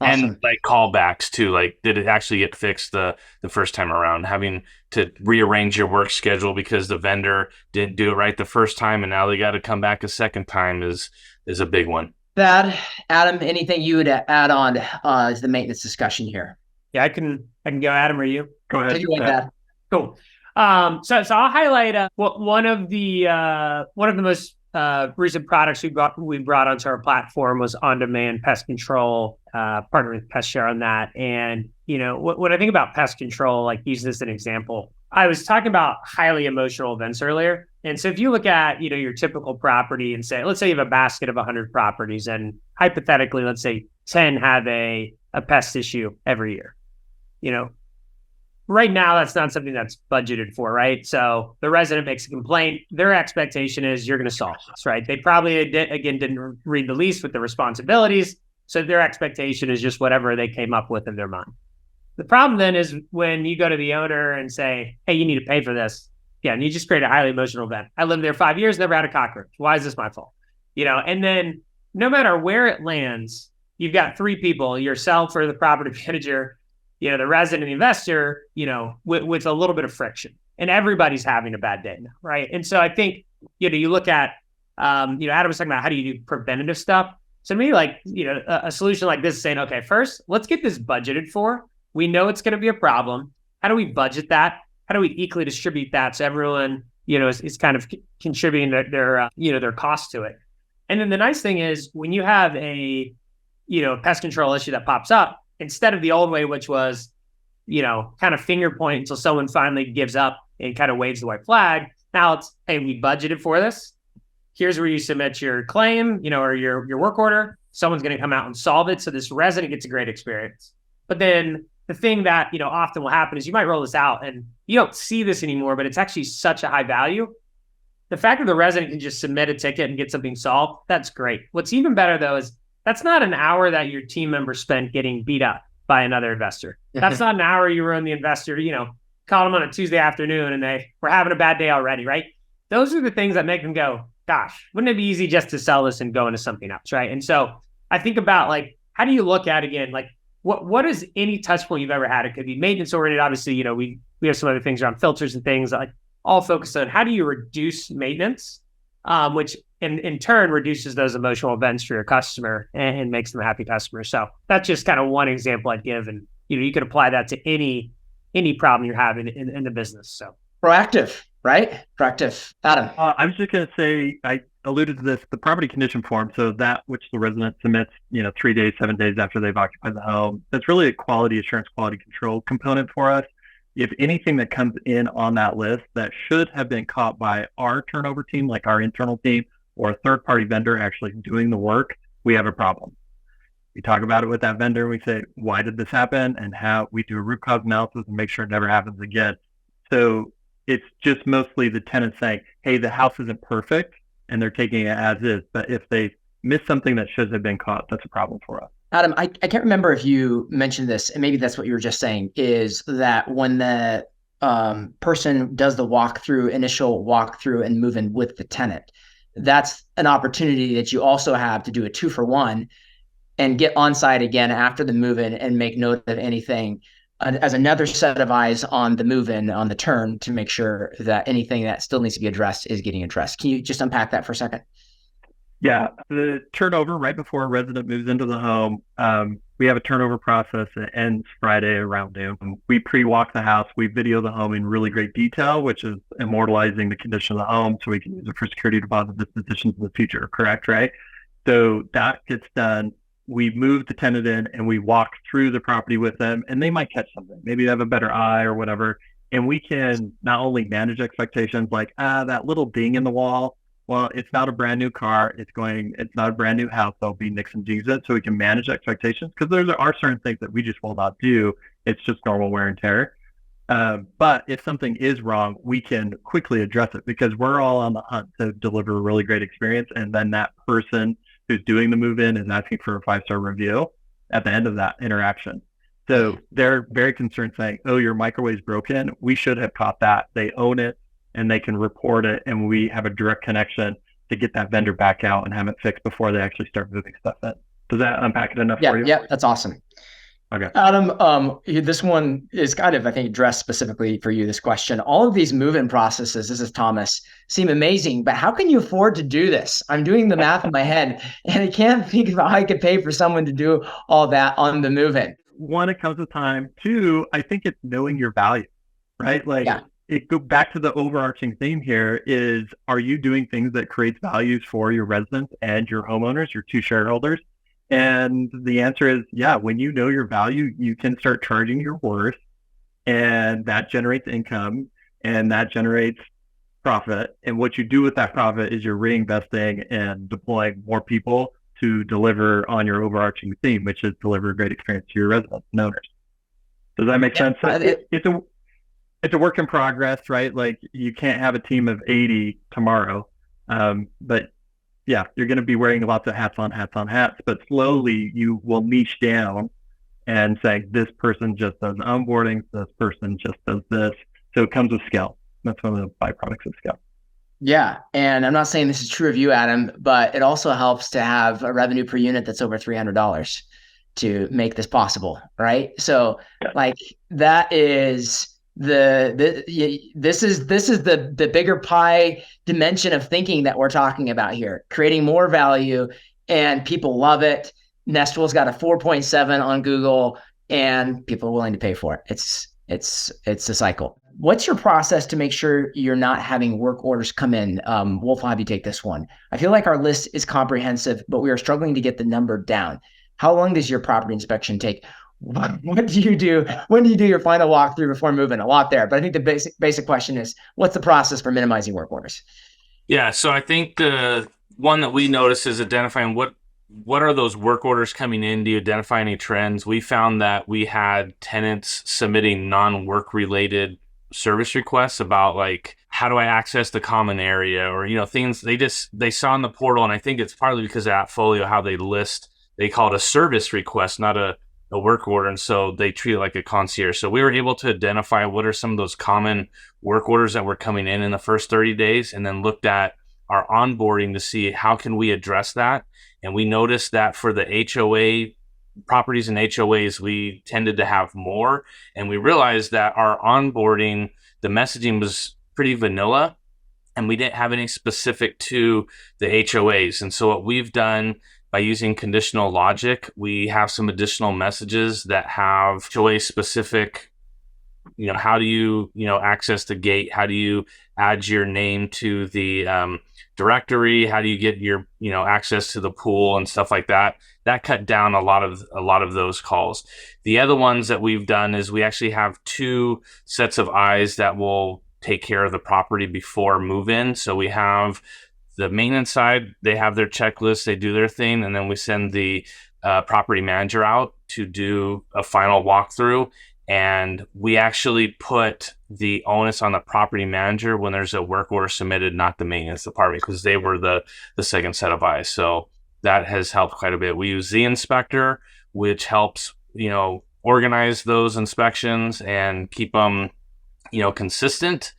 Awesome. And like callbacks too, like did it actually get fixed the first time around? Having to rearrange your work schedule because the vendor didn't do it right the first time and now they got to come back a second time is a big one. That, Adam, anything you would add on is the maintenance discussion here? Yeah, I can go, Adam, or you? Go ahead. That. Cool. So I'll highlight one of the most recent products we brought onto our platform was on-demand pest control. Partner with PestShare on that. And when I think about pest control, like use this as an example, I was talking about highly emotional events earlier. And so if you look at your typical property and let's say you have a basket of 100 properties, and hypothetically, let's say 10 have a pest issue every year. Right now, that's not something that's budgeted for, right? So the resident makes a complaint. Their expectation is you're going to solve this, right? They probably, didn't read the lease with the responsibilities. So their expectation is just whatever they came up with in their mind. The problem then is when you go to the owner and say, hey, you need to pay for this. Yeah, and you just create a highly emotional event. I lived there 5 years, never had a cockroach. Why is this my fault? And then no matter where it lands, you've got three people, yourself or the property manager, the resident and the investor, with a little bit of friction, and everybody's having a bad day now, right? And so I think, you look at, Adam was talking about how do you do preventative stuff. So to me, like, a solution like this is saying, okay, first, let's get this budgeted for. We know it's going to be a problem. How do we budget that? How do we equally distribute that so everyone, is kind of contributing their cost to it? And then the nice thing is when you have a, pest control issue that pops up, instead of the old way, which was, kind of finger point until someone finally gives up and kind of waves the white flag. Now it's, hey, we budgeted for this. Here's where you submit your claim, or your work order. Someone's going to come out and solve it. So this resident gets a great experience. But then the thing that, often will happen is you might roll this out and you don't see this anymore, but it's actually such a high value. The fact that the resident can just submit a ticket and get something solved, that's great. What's even better though is that's not an hour that your team member spent getting beat up by another investor. That's not an hour you ruin the investor, call them on a Tuesday afternoon and they were having a bad day already, right? Those are the things that make them go, gosh, wouldn't it be easy just to sell this and go into something else, right? And so I think about like, how do you look at, again, like what is any touch point you've ever had? It could be maintenance oriented. Obviously, we have some other things around filters and things like all focused on how do you reduce maintenance, which in turn reduces those emotional events for your customer and makes them a happy customer. So that's just kind of one example I'd give. And, you could apply that to any problem you're having in the business. So proactive, right? Proactive. Adam. I was just going to say, I alluded to this, the property condition form. So that which the resident submits, 3 days, 7 days after they've occupied the home, that's really a quality assurance, quality control component for us. If anything that comes in on that list that should have been caught by our turnover team, like our internal team, or a third-party vendor actually doing the work, we have a problem. We talk about it with that vendor. We say, why did this happen? And how we do a root cause analysis and make sure it never happens again. So it's just mostly the tenant saying, hey, the house isn't perfect, and they're taking it as is. But if they miss something that should have been caught, that's a problem for us. Adam, I can't remember if you mentioned this, and maybe that's what you were just saying, is that when the person does the initial walkthrough and move in with the tenant, that's an opportunity that you also have to do a 2-for-1 and get on site again after the move-in and make note of anything as another set of eyes on the move-in, on the turn, to make sure that anything that still needs to be addressed is getting addressed. Can you just unpack that for a second? Yeah, the turnover right before a resident moves into the home, we have a turnover process that ends Friday around noon. We pre-walk the house. We video the home in really great detail, which is immortalizing the condition of the home so we can use it for security deposit dispositions in the future. Correct, right? So that gets done. We move the tenant in and we walk through the property with them, and they might catch something. Maybe they have a better eye or whatever. And we can not only manage expectations like, that little ding in the wall, well, it's not a brand new car. It's not a brand new house. There'll be nicks and dings in it, so we can manage expectations, because there are certain things that we just will not do. It's just normal wear and tear. But if something is wrong, we can quickly address it, because we're all on the hunt to deliver a really great experience. And then that person who's doing the move-in is asking for a 5-star review at the end of that interaction. So they're very concerned, saying, oh, your microwave's broken. We should have caught that. They own it and they can report it, and we have a direct connection to get that vendor back out and have it fixed before they actually start moving stuff in. Does that unpack it enough for you? Yeah, that's awesome. Okay. Adam, this one is kind of, I think, addressed specifically for you, this question. All of these move-in processes, this is Thomas, seem amazing, but how can you afford to do this? I'm doing the math in my head, and I can't think of how I could pay for someone to do all that on the move-in. One, it comes with time. Two, I think it's knowing your value, right? Like, it go back to the overarching theme here is, are you doing things that creates values for your residents and your homeowners, your two shareholders? And the answer is, yeah, when you know your value, you can start charging your worth, and that generates income and that generates profit. And what you do with that profit is you're reinvesting and deploying more people to deliver on your overarching theme, which is deliver a great experience to your residents and owners. Does that make sense? It's a work in progress, right? Like, you can't have a team of 80 tomorrow. But yeah, you're going to be wearing lots of hats on hats, but slowly you will niche down and say, this person just does onboarding, this person just does this. So it comes with scale. That's one of the byproducts of scale. Yeah. And I'm not saying this is true of you, Adam, but it also helps to have a revenue per unit that's over $300 to make this possible, right? So like, that is this is the bigger pie dimension of thinking that we're talking about here, creating more value, and people love it. Nestwell's got a 4.7 on Google, and people are willing to pay for it. It's a cycle. What's your process to make sure you're not having work orders come in? Wolf, I'll have you take this one. I feel like our list is comprehensive, but we are struggling to get the number down. How long does your property inspection take? What do you do? When do you do your final walkthrough before moving? A lot there, but I think the basic question is, what's the process for minimizing work orders? Yeah, so I think the one that we notice is identifying what are those work orders coming in? Do you identify any trends? We found that we had tenants submitting non-work related service requests about, like, how do I access the common area, or things they saw in the portal. And I think it's partly because of AppFolio, how they call it a service request, not a work order, and so they treat it like a concierge. So we were able to identify what are some of those common work orders that were coming in the first 30 days, and then looked at our onboarding to see how can we address that. And we noticed that for the HOA properties and HOAs, we tended to have more, and we realized that our onboarding, the messaging was pretty vanilla, and we didn't have any specific to the HOAs. And so what we've done, by using conditional logic, we have some additional messages that have HOA specific, how do you, access the gate? How do you add your name to the directory? How do you get your, access to the pool and stuff like that? That cut down a lot of those calls. The other ones that we've done is we actually have 2 sets of eyes that will take care of the property before move-in. So we have the maintenance side, they have their checklist, they do their thing, and then we send the property manager out to do a final walkthrough. And we actually put the onus on the property manager when there's a work order submitted, not the maintenance department, because they were the second set of eyes. So that has helped quite a bit. We use the inspector, which helps, organize those inspections and keep them, consistent.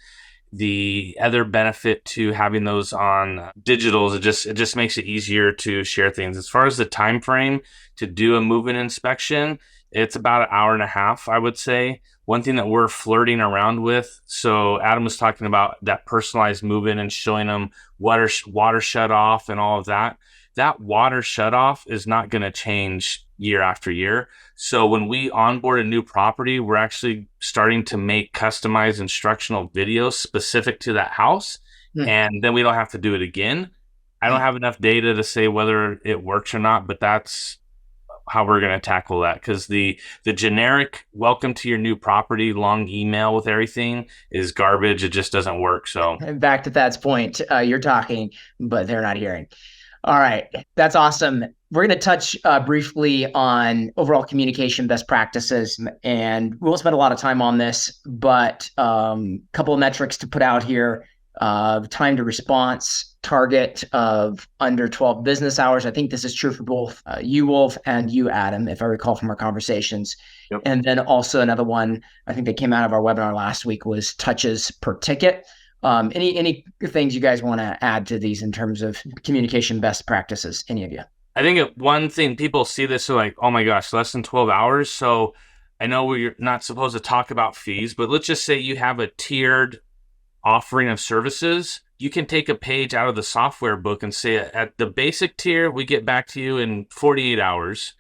The other benefit to having those on digitals, it just makes it easier to share things. As far as the time frame to do a move-in inspection, it's about an hour and a half, I would say. One thing that we're flirting around with, so Adam was talking about that personalized move-in and showing them water shut off and all of that. that water shutoff is not going to change year after year. So when we onboard a new property, we're actually starting to make customized instructional videos specific to that house. And then we don't have to do it again. I don't have enough data to say whether it works or not, but that's how we're going to tackle that, because the generic welcome to your new property long email with everything is garbage. It just doesn't work. So back to Thad's point, you're talking, but they're not hearing. All right, that's awesome. We're going to touch briefly on overall communication best practices, and we won't spend a lot of time on this, but a couple of metrics to put out here. Time to response target of under 12 business hours. I think this is true for both you, Wolf, and you, Adam, if I recall from our conversations. Yep. And then also another one, I think that came out of our webinar last week, was touches per ticket. Any things you guys want to add to these in terms of communication best practices? Any of you? I think one thing people see this, are like, oh my gosh, less than 12 hours. So I know we're not supposed to talk about fees, but let's just say you have a tiered offering of services. You can take a page out of the software book and say, at the basic tier, we get back to you in 48 hours,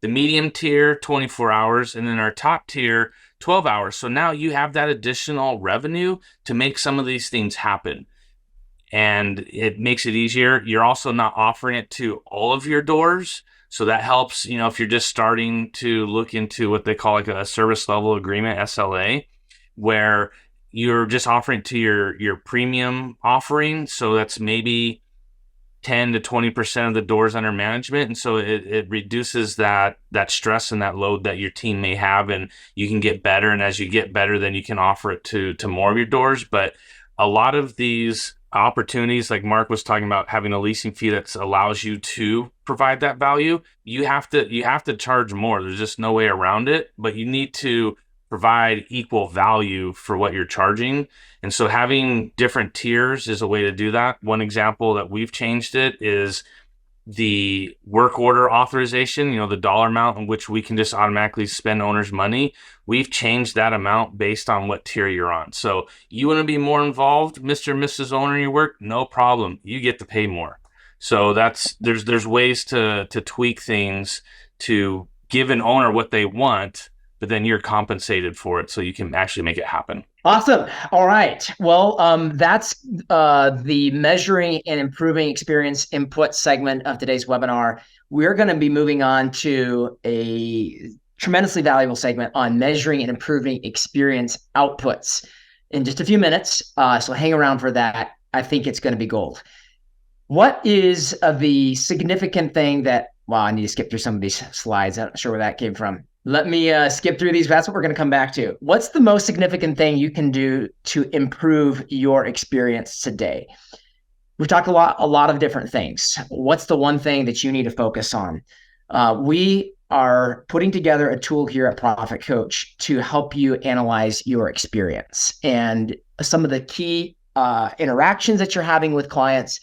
the medium tier, 24 hours, and then our top tier, 12 hours. So now you have that additional revenue to make some of these things happen. And it makes it easier. You're also not offering it to all of your doors. So that helps, if you're just starting to look into what they call like a service level agreement, SLA, where you're just offering to your premium offering. So that's maybe 10 to 20% of the doors under management. And so it reduces that stress and that load that your team may have, and you can get better. And as you get better, then you can offer it to more of your doors. But a lot of these opportunities, like Mark was talking about, having a leasing fee that allows you to provide that value, you have to charge more. There's just no way around it, but you need to provide equal value for what you're charging. And so having different tiers is a way to do that. One example that we've changed it is the work order authorization, the dollar amount in which we can just automatically spend owner's money. We've changed that amount based on what tier you're on. So you want to be more involved, Mr. and Mrs. Owner, in your work? No problem. You get to pay more. So there's ways to tweak things to give an owner what they want, but then you're compensated for it so you can actually make it happen. Awesome. All right. Well, that's the measuring and improving experience input segment of today's webinar. We're going to be moving on to a tremendously valuable segment on measuring and improving experience outputs in just a few minutes. So hang around for that. I think it's going to be gold. What is the significant thing that, I need to skip through some of these slides. I'm not sure where that came from. Let me skip through these. That's what we're going to come back to. What's the most significant thing you can do to improve your experience today? We've talked a lot of different things. What's the one thing that you need to focus on? We are putting together a tool here at Profit Coach to help you analyze your experience and some of the key interactions that you're having with clients,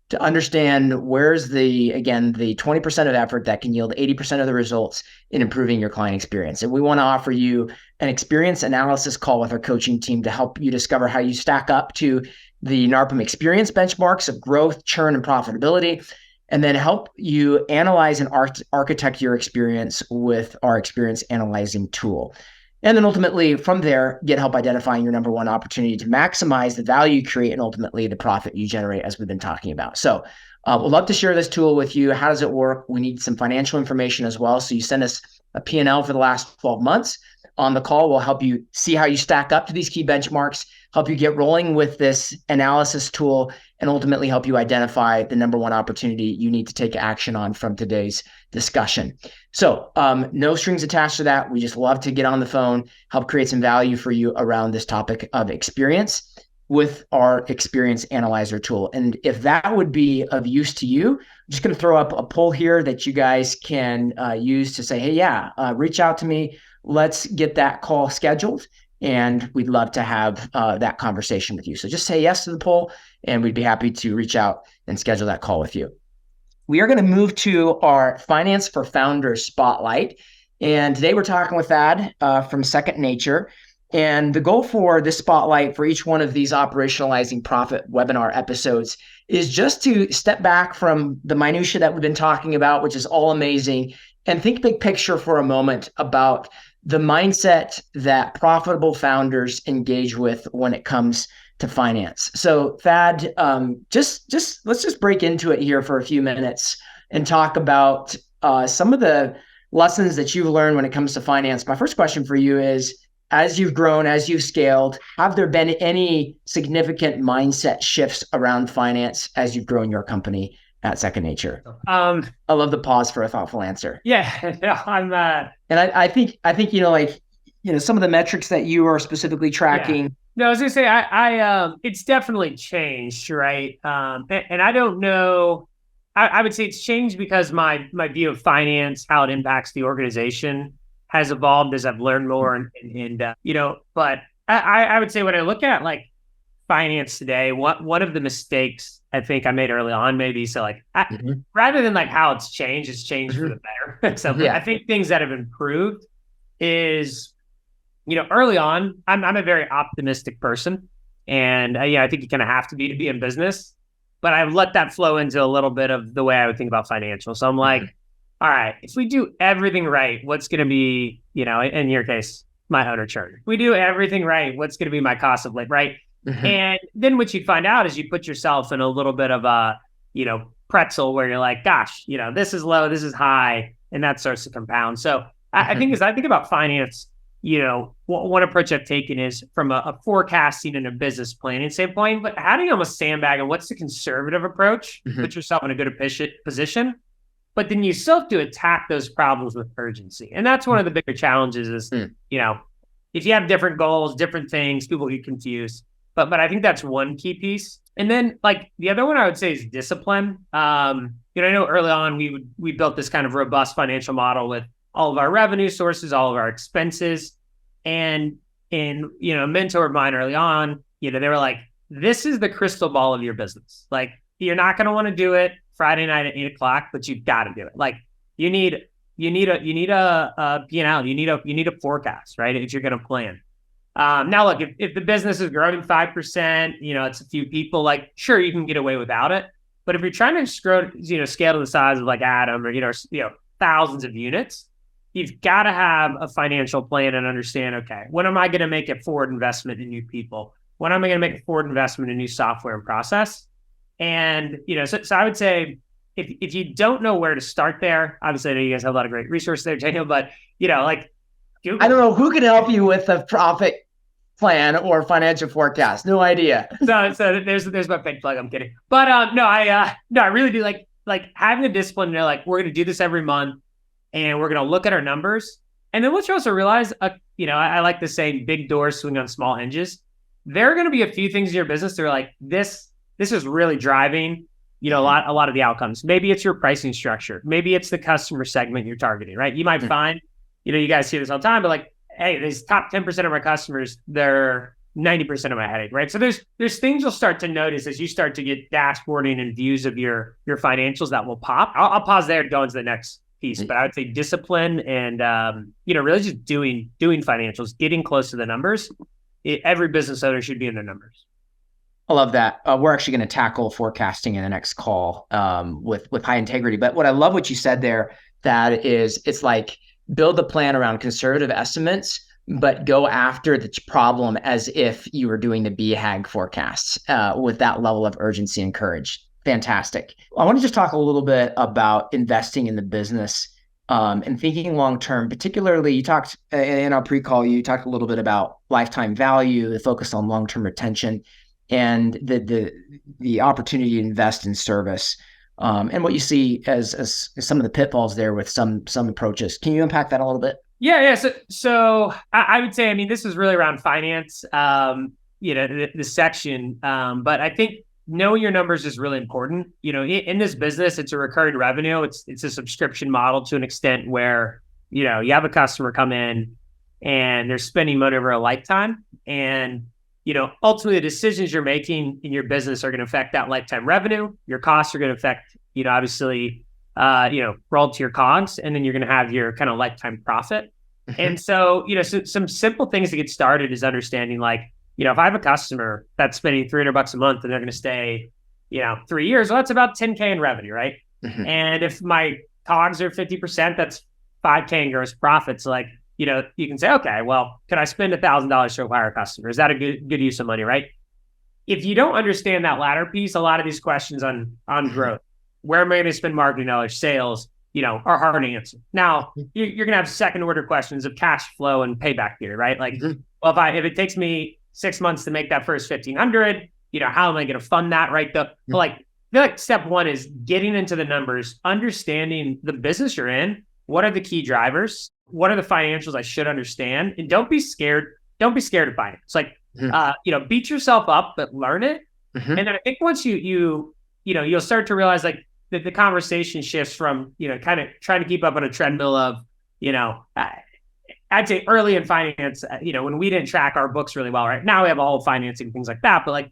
to understand where's the 20% of effort that can yield 80% of the results in improving your client experience. And we want to offer you an experience analysis call with our coaching team to help you discover how you stack up to the NARPM experience benchmarks of growth, churn, and profitability, and then help you analyze and architect your experience with our experience analyzing tool. And then ultimately from there, get help identifying your number one opportunity to maximize the value you create and ultimately the profit you generate, as we've been talking about. So we'd love to share this tool with you. How does it work? We need some financial information as well. So you send us a P&L for the last 12 months. On the call, we'll help you see how you stack up to these key benchmarks, help you get rolling with this analysis tool, and ultimately help you identify the number one opportunity you need to take action on from today's discussion. So no strings attached to that. We just love to get on the phone, help create some value for you around this topic of experience with our experience analyzer tool. And if that would be of use to you, I'm just going to throw up a poll here that you guys can use to say, hey, reach out to me. Let's get that call scheduled. And we'd love to have that conversation with you. So just say yes to the poll, and we'd be happy to reach out and schedule that call with you. We are going to move to our Finance for Founders Spotlight. And today we're talking with Thad from Second Nature. And the goal for this spotlight for each one of these Operationalizing Profit webinar episodes is just to step back from the minutia that we've been talking about, which is all amazing, and think big picture for a moment about the mindset that profitable founders engage with when it comes to finance. So Thad, just let's just break into it here for a few minutes and talk about some of the lessons that you've learned when it comes to finance. My first question for you is, as you've grown, as you've scaled, have there been any significant mindset shifts around finance as you've grown your company at Second Nature? I love the pause for a thoughtful answer. Yeah, I'm. And I think some of the metrics that you are specifically tracking. Yeah. No, I was gonna say I it's definitely changed, right? And I don't know. I would say it's changed because my view of finance, how it impacts the organization, has evolved as I've learned more, and But I would say when I look at like finance today, one of the mistakes I think I made early on, maybe rather than like how it's changed for the better. So I think things that have improved is, early on, I'm a very optimistic person, and I think you kind of have to be in business. But I've let that flow into a little bit of the way I would think about financial. So I'm like, all right, if we do everything right, what's going to be, in your case, my owner churn? If we do everything right, what's going to be my cost of labor, right? And then what you find out is you put yourself in a little bit of a, pretzel where you're like, gosh, this is low, this is high, and that starts to compound. So I think as I think about finance, one approach I've taken is from a forecasting and a business planning standpoint, but how do you almost sandbag, and what's the conservative approach? Put yourself in a good position, but then you still have to attack those problems with urgency. And that's one of the bigger challenges is, if you have different goals, different things, people get confused. But I think that's one key piece. And then like the other one I would say is discipline. I know early on we built this kind of robust financial model with all of our revenue sources, all of our expenses. And a mentor of mine early on, they were like, this is the crystal ball of your business. Like, you're not going to want to do it Friday night at 8:00, but you've got to do it. Like, you need a P&L, you need a forecast, right? If you're going to plan. Now look, if the business is growing 5%, it's a few people, like, sure, you can get away without it. But if you're trying to scale to the size of like Adam or, thousands of units, you've got to have a financial plan and understand, okay, when am I going to make a forward investment in new people? When am I going to make a forward investment in new software and process? And, so I would say if you don't know where to start there, obviously I know you guys have a lot of great resources there, Daniel, but, like Google. I don't know who can help you with a profit plan or financial forecast. No idea. So there's my fake plug. I'm kidding. But I really do like having the discipline. Like, we're going to do this every month, and we're going to look at our numbers. And then what you also realize, I like to say, big doors swing on small hinges. There are going to be a few things in your business that are like, this is really driving, a lot of the outcomes. Maybe it's your pricing structure. Maybe it's the customer segment you're targeting, right? You might find, you guys see this all the time, but like, hey, these top 10% of our customers, they're 90% of my headache, right? So there's things you'll start to notice as you start to get dashboarding and views of your financials that will pop. I'll pause there to go into the next piece, but I would say discipline and really just doing financials, getting close to the numbers. Every business owner should be in their numbers. I love that. We're actually going to tackle forecasting in the next call with high integrity. But what I love what you said there, that is, it's like build a plan around conservative estimates, but go after the problem as if you were doing the BHAG forecasts with that level of urgency and courage. Fantastic. I want to just talk a little bit about investing in the business and thinking long-term. Particularly, you talked in our pre-call, you talked a little bit about lifetime value, the focus on long-term retention, and the opportunity to invest in service. And what you see as some of the pitfalls there with some approaches. Can you unpack that a little bit? Yeah. So I would say, this is really around finance, the section. But I think knowing your numbers is really important. In this business, it's a recurring revenue. It's a subscription model to an extent where, you have a customer come in and they're spending money over a lifetime. And, ultimately the decisions you're making in your business are going to affect that lifetime revenue. Your costs are going to affect, obviously, roll to your COGS, and then you're going to have your kind of lifetime profit. And so, some simple things to get started is understanding, like, if I have a customer that's spending $300 a month and they're going to stay, 3 years, well, that's about 10K in revenue, right? Mm-hmm. And if my COGS are 50%, that's 5K in gross profits. Like, you can say, okay, well, can I spend $1,000 to acquire a customer? Is that a good use of money, right? If you don't understand that latter piece, a lot of these questions on growth, where am I going to spend marketing dollars, sales, are hard to answer. Now, you're going to have second order questions of cash flow and payback period, right? Like, well, if it takes me 6 months to make that first 1,500, how am I going to fund that, right? But like, I feel like step one is getting into the numbers, understanding the business you're in. What are the key drivers? What are the financials I should understand? And don't be scared. Don't be scared of finance. Like, beat yourself up, but learn it. And then I think once you'll start to realize like that the conversation shifts from, kind of trying to keep up on a treadmill of, I'd say early in finance, when we didn't track our books really well, right? Now we have all financing, things like that. But like,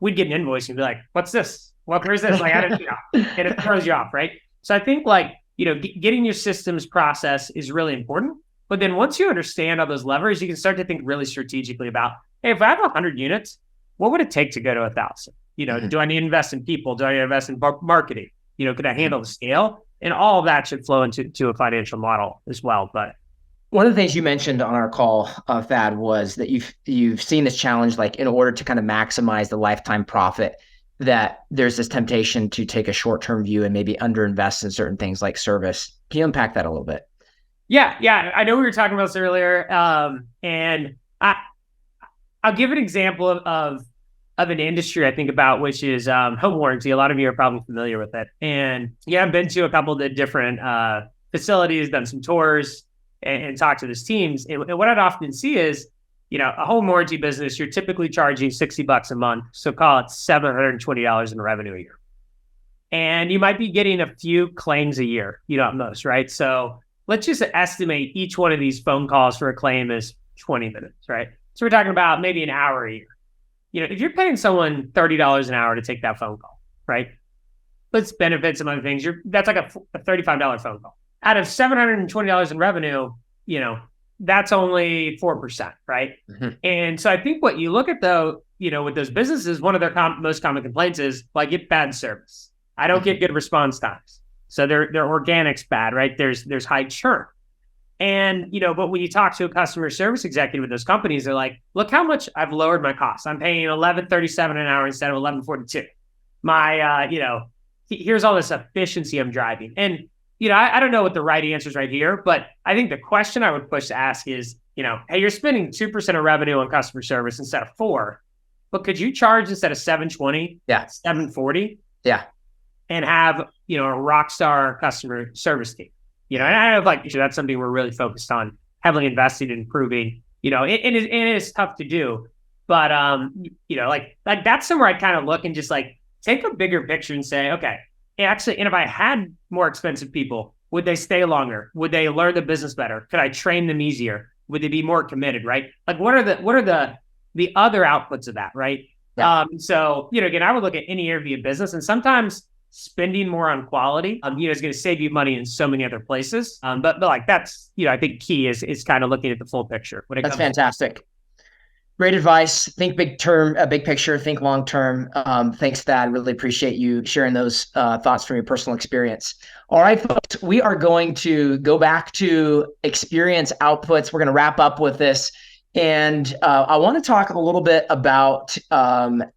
we'd get an invoice and be like, what's this? Where's this? Like, I don't, and it throws you off, right? So I think like, getting your systems process is really important. But then once you understand all those levers, you can start to think really strategically about, hey, if I have 100 units, what would it take to go to 1,000? Do I need to invest in people? Do I need to invest in marketing? Could I handle the scale? And all of that should flow into a financial model as well. But one of the things you mentioned on our call, Thad, was that you've seen this challenge, like in order to kind of maximize the lifetime profit, that there's this temptation to take a short-term view and maybe underinvest in certain things like service. Can you unpack that a little bit? Yeah. I know we were talking about this earlier, and I'll give an example of an industry I think about, which is home warranty. A lot of you are probably familiar with it. And I've been to a couple of the different facilities, done some tours, and talked to these teams. And what I'd often see is, a home warranty business, you're typically charging $60 a month. So call it $720 in revenue a year. And you might be getting a few claims a year, at most, right? So let's just estimate each one of these phone calls for a claim is 20 minutes, right? So we're talking about maybe an hour a year. If you're paying someone $30 an hour to take that phone call, right? Let's benefit some other things. That's like a $35 phone call. Out of $720 in revenue, that's only 4%, right? And so I think what you look at though, with those businesses, one of their most common complaints is, well, I get bad service. I don't get good response times. So their organic's bad, right? There's high churn. And, but when you talk to a customer service executive with those companies, they're like, look how much I've lowered my costs. I'm paying $11.37 an hour instead of $11.42. My, here's all this efficiency I'm driving. And, I don't know what the right answer is right here, but I think the question I would push to ask is, hey, you're spending 2% of revenue on customer service instead of 4%, but could you charge instead of $720, $740? Yeah. And have, a rock star customer service team. And I know that's something we're really focused on, heavily investing in improving. It is tough to do, but like that's somewhere I kind of look and just like take a bigger picture and say, okay, actually, and if I had more expensive people, would they stay longer? Would they learn the business better? Could I train them easier? Would they be more committed? Right? Like, what are the other outputs of that? Right? Yeah. So again, I would look at any area of business, and sometimes spending more on quality, is going to save you money in so many other places. But like that's, I think key is kind of looking at the full picture. That's fantastic. Great advice. Think big picture, think long term. Thanks, Thad. Really appreciate you sharing those thoughts from your personal experience. All right, folks, we are going to go back to experience outputs. We're going to wrap up with this. And I want to talk a little bit about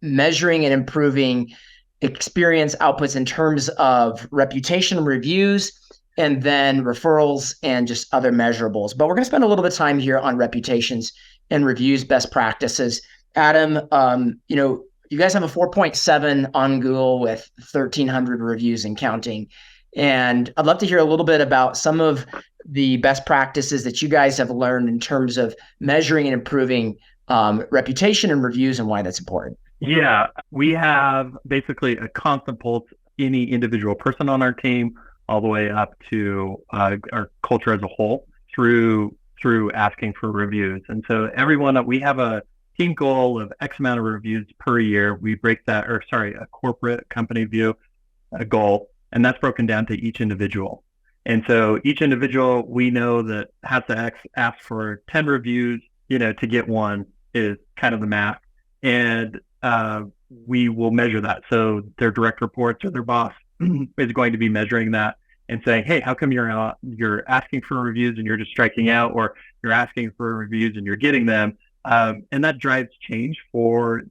measuring and improving experience outputs in terms of reputation reviews, and then referrals and just other measurables. But we're going to spend a little bit of time here on reputations and reviews, best practices. Adam, you guys have a 4.7 on Google with 1,300 reviews and counting. And I'd love to hear a little bit about some of the best practices that you guys have learned in terms of measuring and improving reputation and reviews and why that's important. Yeah, we have basically a constant pulse, any individual person on our team, all the way up to our culture as a whole through asking for reviews. And so we have a team goal of X amount of reviews per year. We break that, a corporate company view, a goal, and that's broken down to each individual. And so each individual we know that has to ask for 10 reviews, to get one is kind of the math. And we will measure that. So their direct reports or their boss is going to be measuring that and saying, hey, how come you're asking for reviews and you're just striking out, or you're asking for reviews and you're getting them? And that drives change for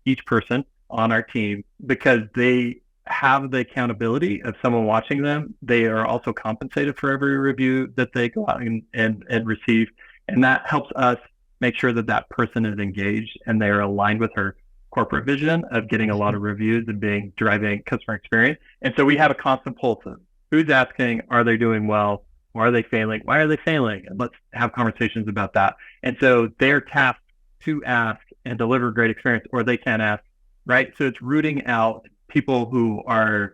each person on our team, because they have the accountability of someone watching them. They are also compensated for every review that they go out and receive. And that helps us make sure that that person is engaged and they're aligned with her corporate vision of getting a lot of reviews and driving customer experience. And so we have a constant pulse of who's asking, are they doing well? Or are they failing? Why are they failing? And let's have conversations about that. And so they're tasked to ask and deliver great experience, or they can't ask, right? So it's rooting out people who are,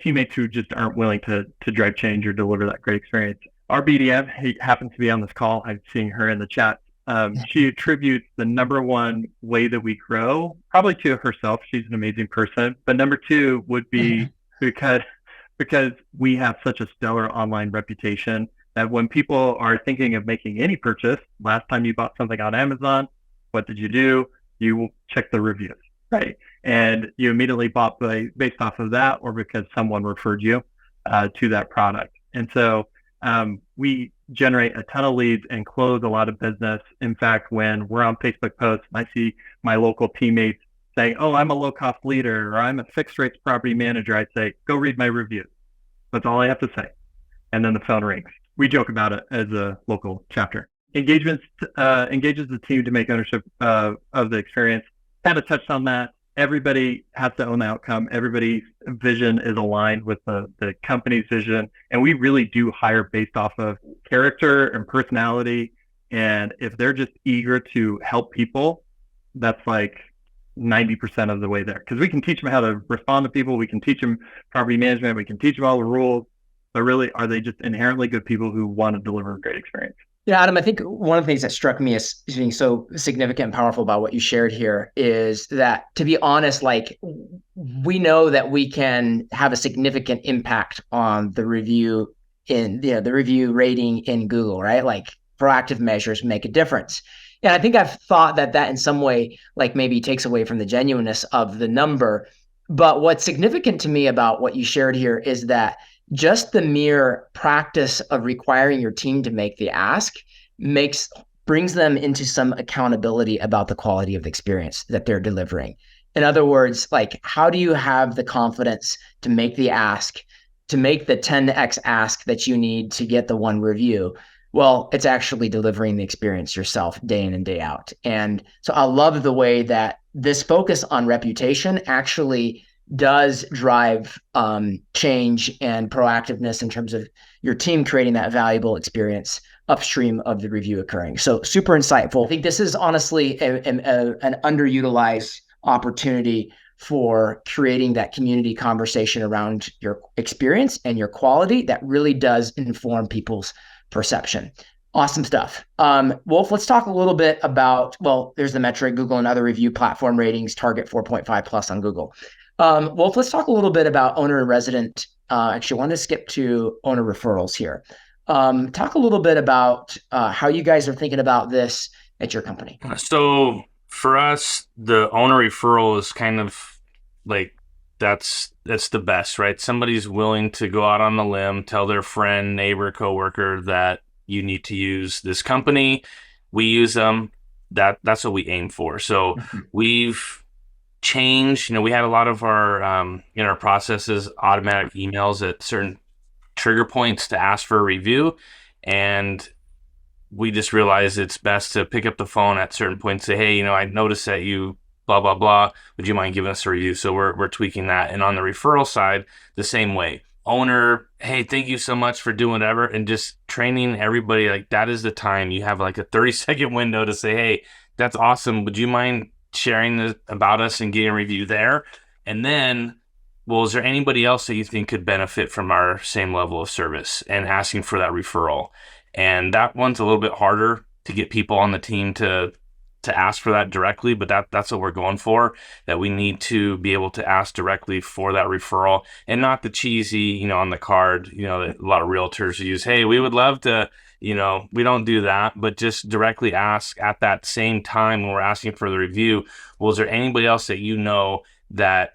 teammates who just aren't willing to drive change or deliver that great experience. Our BDM, he happens to be on this call. I'm seeing her in the chat. She attributes the number one way that we grow probably to herself. She's an amazing person. But number two would be because we have such a stellar online reputation that when people are thinking of making any purchase, last time you bought something on Amazon, what did you do? You will check the reviews, right? And you immediately bought based off of that, or because someone referred you to that product. And so we generate a ton of leads and close a lot of business. In fact, when we're on Facebook posts, I see my local teammates saying, oh, I'm a low-cost leader, or I'm a fixed-rates property manager. I say, go read my reviews. That's all I have to say. And then the phone rings. We joke about it as a local chapter. Engages the team to make ownership of the experience. Kind of touched on that. Everybody has to own the outcome. Everybody's vision is aligned with the company's vision. And we really do hire based off of character and personality. And if they're just eager to help people, that's like 90% of the way there. Because we can teach them how to respond to people. We can teach them property management. We can teach them all the rules. But really, are they just inherently good people who want to deliver a great experience? Yeah, Adam, I think one of the things that struck me as being so significant and powerful about what you shared here is that, to be honest, like, we know that we can have a significant impact on the review the review rating in Google, right? Like, proactive measures make a difference. And I think I've thought that in some way, like, maybe takes away from the genuineness of the number. But what's significant to me about what you shared here is that just the mere practice of requiring your team to make the ask brings them into some accountability about the quality of the experience that they're delivering. In other words, like, how do you have the confidence to make the ask, to make the 10x ask that you need to get the one review? Well, it's actually delivering the experience yourself day in and day out. And so I love the way that this focus on reputation actually does drive change and proactiveness in terms of your team creating that valuable experience upstream of the review occurring. So super insightful. I think this is honestly an underutilized opportunity for creating that community conversation around your experience and your quality that really does inform people's perception. Awesome stuff. Wolf, let's talk a little bit about, there's the metric, Google and other review platform ratings target 4.5 plus on Google. Wolf, let's talk a little bit about owner and resident. Actually, I want to skip to owner referrals here. Talk a little bit about how you guys are thinking about this at your company. So for us, the owner referral is kind of like, that's the best, right? Somebody's willing to go out on a limb, tell their friend, neighbor, coworker that you need to use this company. We use them. That's what we aim for. So we've changed, we had a lot of our in our processes, automatic emails at certain trigger points to ask for a review. And we just realized it's best to pick up the phone at certain points, say, hey, I noticed that you blah, blah, blah. Would you mind giving us a review? So we're tweaking that. And on the referral side, the same way. Owner, hey, thank you so much for doing whatever. And just training everybody, like, that is the time. You have like a 30-second window to say, hey, that's awesome. Would you mind sharing this about us and getting a review there? And then, is there anybody else that you think could benefit from our same level of service, and asking for that referral? And that one's a little bit harder to get people on the team to ask for that directly, but that's what we're going for, that we need to be able to ask directly for that referral, and not the cheesy, on the card, that a lot of realtors use, hey, we would love to, we don't do that, but just directly ask at that same time when we're asking for the review, well, is there anybody else that that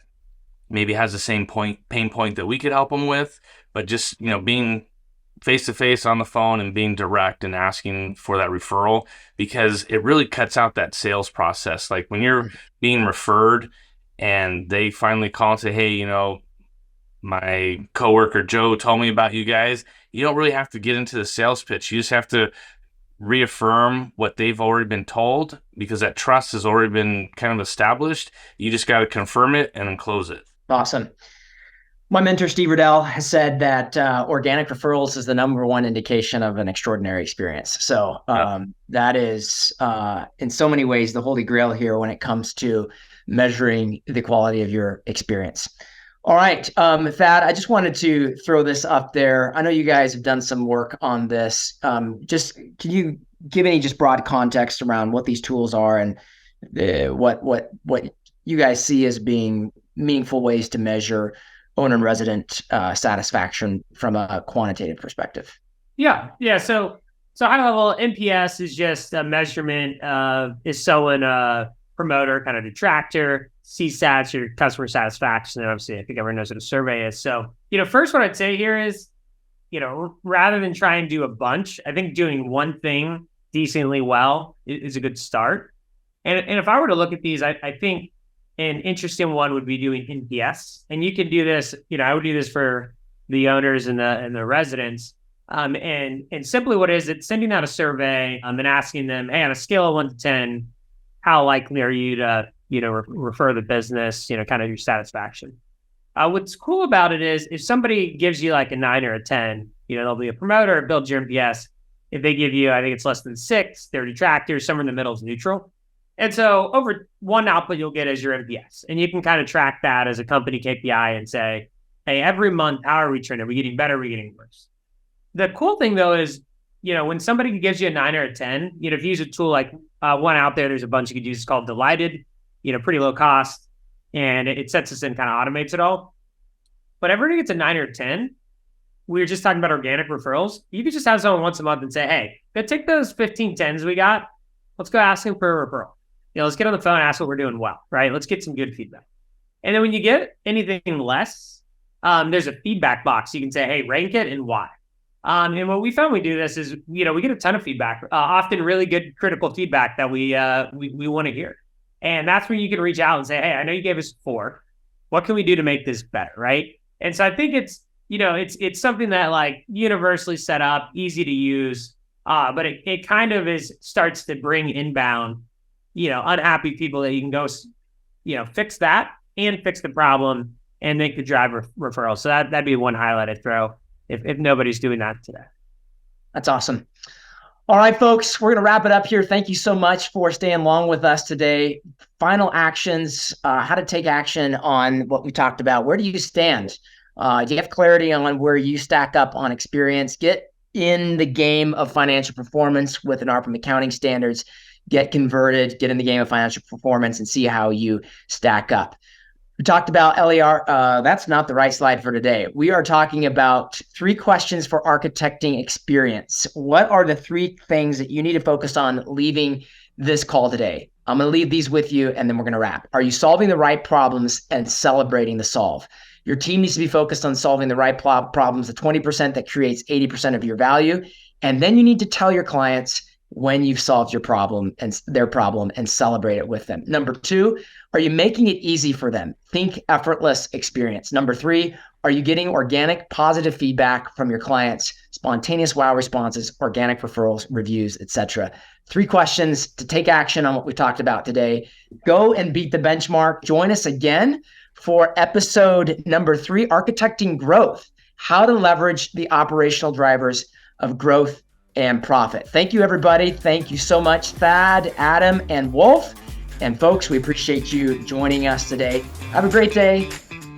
maybe has the same pain point that we could help them with? But just, being face-to-face on the phone and being direct and asking for that referral, because it really cuts out that sales process. Like when you're being referred and they finally call and say, hey, my coworker Joe told me about you guys, you don't really have to get into the sales pitch. You just have to reaffirm what they've already been told, because that trust has already been kind of established. You just got to confirm it and then close it. Awesome. My mentor, Steve Riddell, has said that organic referrals is the number one indication of an extraordinary experience. So that is, in so many ways, the holy grail here when it comes to measuring the quality of your experience. All right, Thad, I just wanted to throw this up there. I know you guys have done some work on this. Just can you give any just broad context around what these tools are and what you guys see as being meaningful ways to measure owner and resident satisfaction from a quantitative perspective? Yeah. So high level NPS is just a measurement of, is someone a promoter, kind of detractor? CSAT's your customer satisfaction. And obviously, I think everyone knows what a survey is. So, first what I'd say here is, rather than try and do a bunch, I think doing one thing decently well is a good start. And if I were to look at these, I think an interesting one would be doing NPS. And you can do this, I would do this for the owners and the residents. And simply what is it? Sending out a survey and asking them, hey, on a scale of 1 to 10, how likely are you to refer the business, kind of your satisfaction. What's cool about it is if somebody gives you like a 9 or a 10, they'll be a promoter, it builds your NPS. If they give you, I think it's less than 6, they're detractors, somewhere in the middle is neutral. And so over one output you'll get as your NPS. And you can kind of track that as a company KPI and say, hey, every month, how are we trending? Are we getting better? Are we getting worse? The cool thing though is, when somebody gives you a 9 or a 10, if you use a tool like one out there, there's a bunch you could use, it's called Delighted. Pretty low cost, and it sets us in, kind of automates it all. But everybody gets a 9 or a 10. We were just talking about organic referrals. You could just have someone once a month and say, hey, go take those 15 10s we got. Let's go ask them for a referral. Let's get on the phone and ask what we're doing well, right? Let's get some good feedback. And then when you get anything less, there's a feedback box. You can say, hey, rank it and why. And what we found we do this is, we get a ton of feedback, often really good critical feedback that we want to hear. And that's where you can reach out and say, hey, I know you gave us 4. What can we do to make this better, right? And so I think it's, it's something that like universally set up, easy to use, but it kind of starts to bring inbound, unhappy people that you can go, fix that and fix the problem and make the drive referral. So that'd be one highlight I'd throw if nobody's doing that today. That's awesome. All right, folks, we're going to wrap it up here. Thank you so much for staying along with us today. Final actions, how to take action on what we talked about. Where do you stand? Do you have clarity on where you stack up on experience? Get in the game of financial performance with an ARPM accounting standards. Get converted, get in the game of financial performance and see how you stack up. We talked about LER. That's not the right slide for today. We are talking about 3 questions for architecting experience. What are the 3 things that you need to focus on leaving this call today? I'm going to leave these with you, and then we're going to wrap. Are you solving the right problems and celebrating the solve? Your team needs to be focused on solving the right problems, the 20% that creates 80% of your value. And then you need to tell your clients when you've solved your problem and their problem and celebrate it with them. Number 2, are you making it easy for them? Think effortless experience. Number 3, are you getting organic positive feedback from your clients, spontaneous wow responses, organic referrals, reviews, etc.? 3 questions to take action on what we talked about today. Go and beat the benchmark. Join us again for episode number 3, Architecting Growth, how to leverage the operational drivers of growth and profit. Thank you, everybody. Thank you so much, Thad, Adam, and Wolf. And folks, we appreciate you joining us today. Have a great day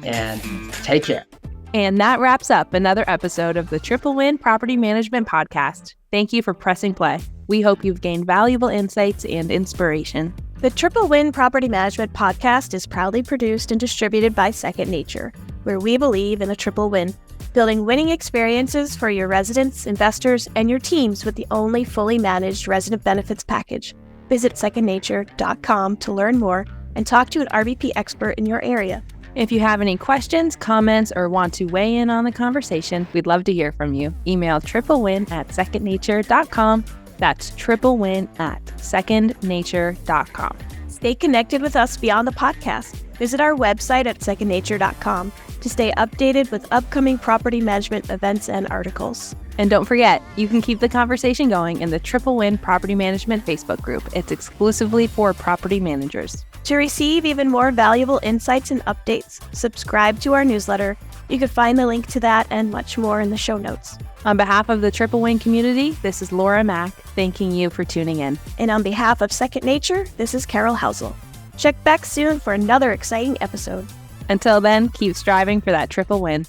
and take care. And that wraps up another episode of the Triple Win Property Management Podcast. Thank you for pressing play. We hope you've gained valuable insights and inspiration. The Triple Win Property Management Podcast is proudly produced and distributed by Second Nature, where we believe in a triple win. building winning experiences for your residents, investors, and your teams with the only fully managed resident benefits package. Visit secondnature.com to learn more and talk to an RVP expert in your area. If you have any questions, comments, or want to weigh in on the conversation, we'd love to hear from you. Email triplewin@secondnature.com. That's triplewin@secondnature.com. Stay connected with us beyond the podcast. Visit our website at secondnature.com to stay updated with upcoming property management events and articles. And don't forget, you can keep the conversation going in the Triple Win Property Management Facebook group. It's exclusively for property managers. To receive even more valuable insights and updates, subscribe to our newsletter. You can find the link to that and much more in the show notes. On behalf of the Triple Win community, this is Laura Mack, thanking you for tuning in. And on behalf of Second Nature, this is Carol Housel. Check back soon for another exciting episode. Until then, keep striving for that triple win.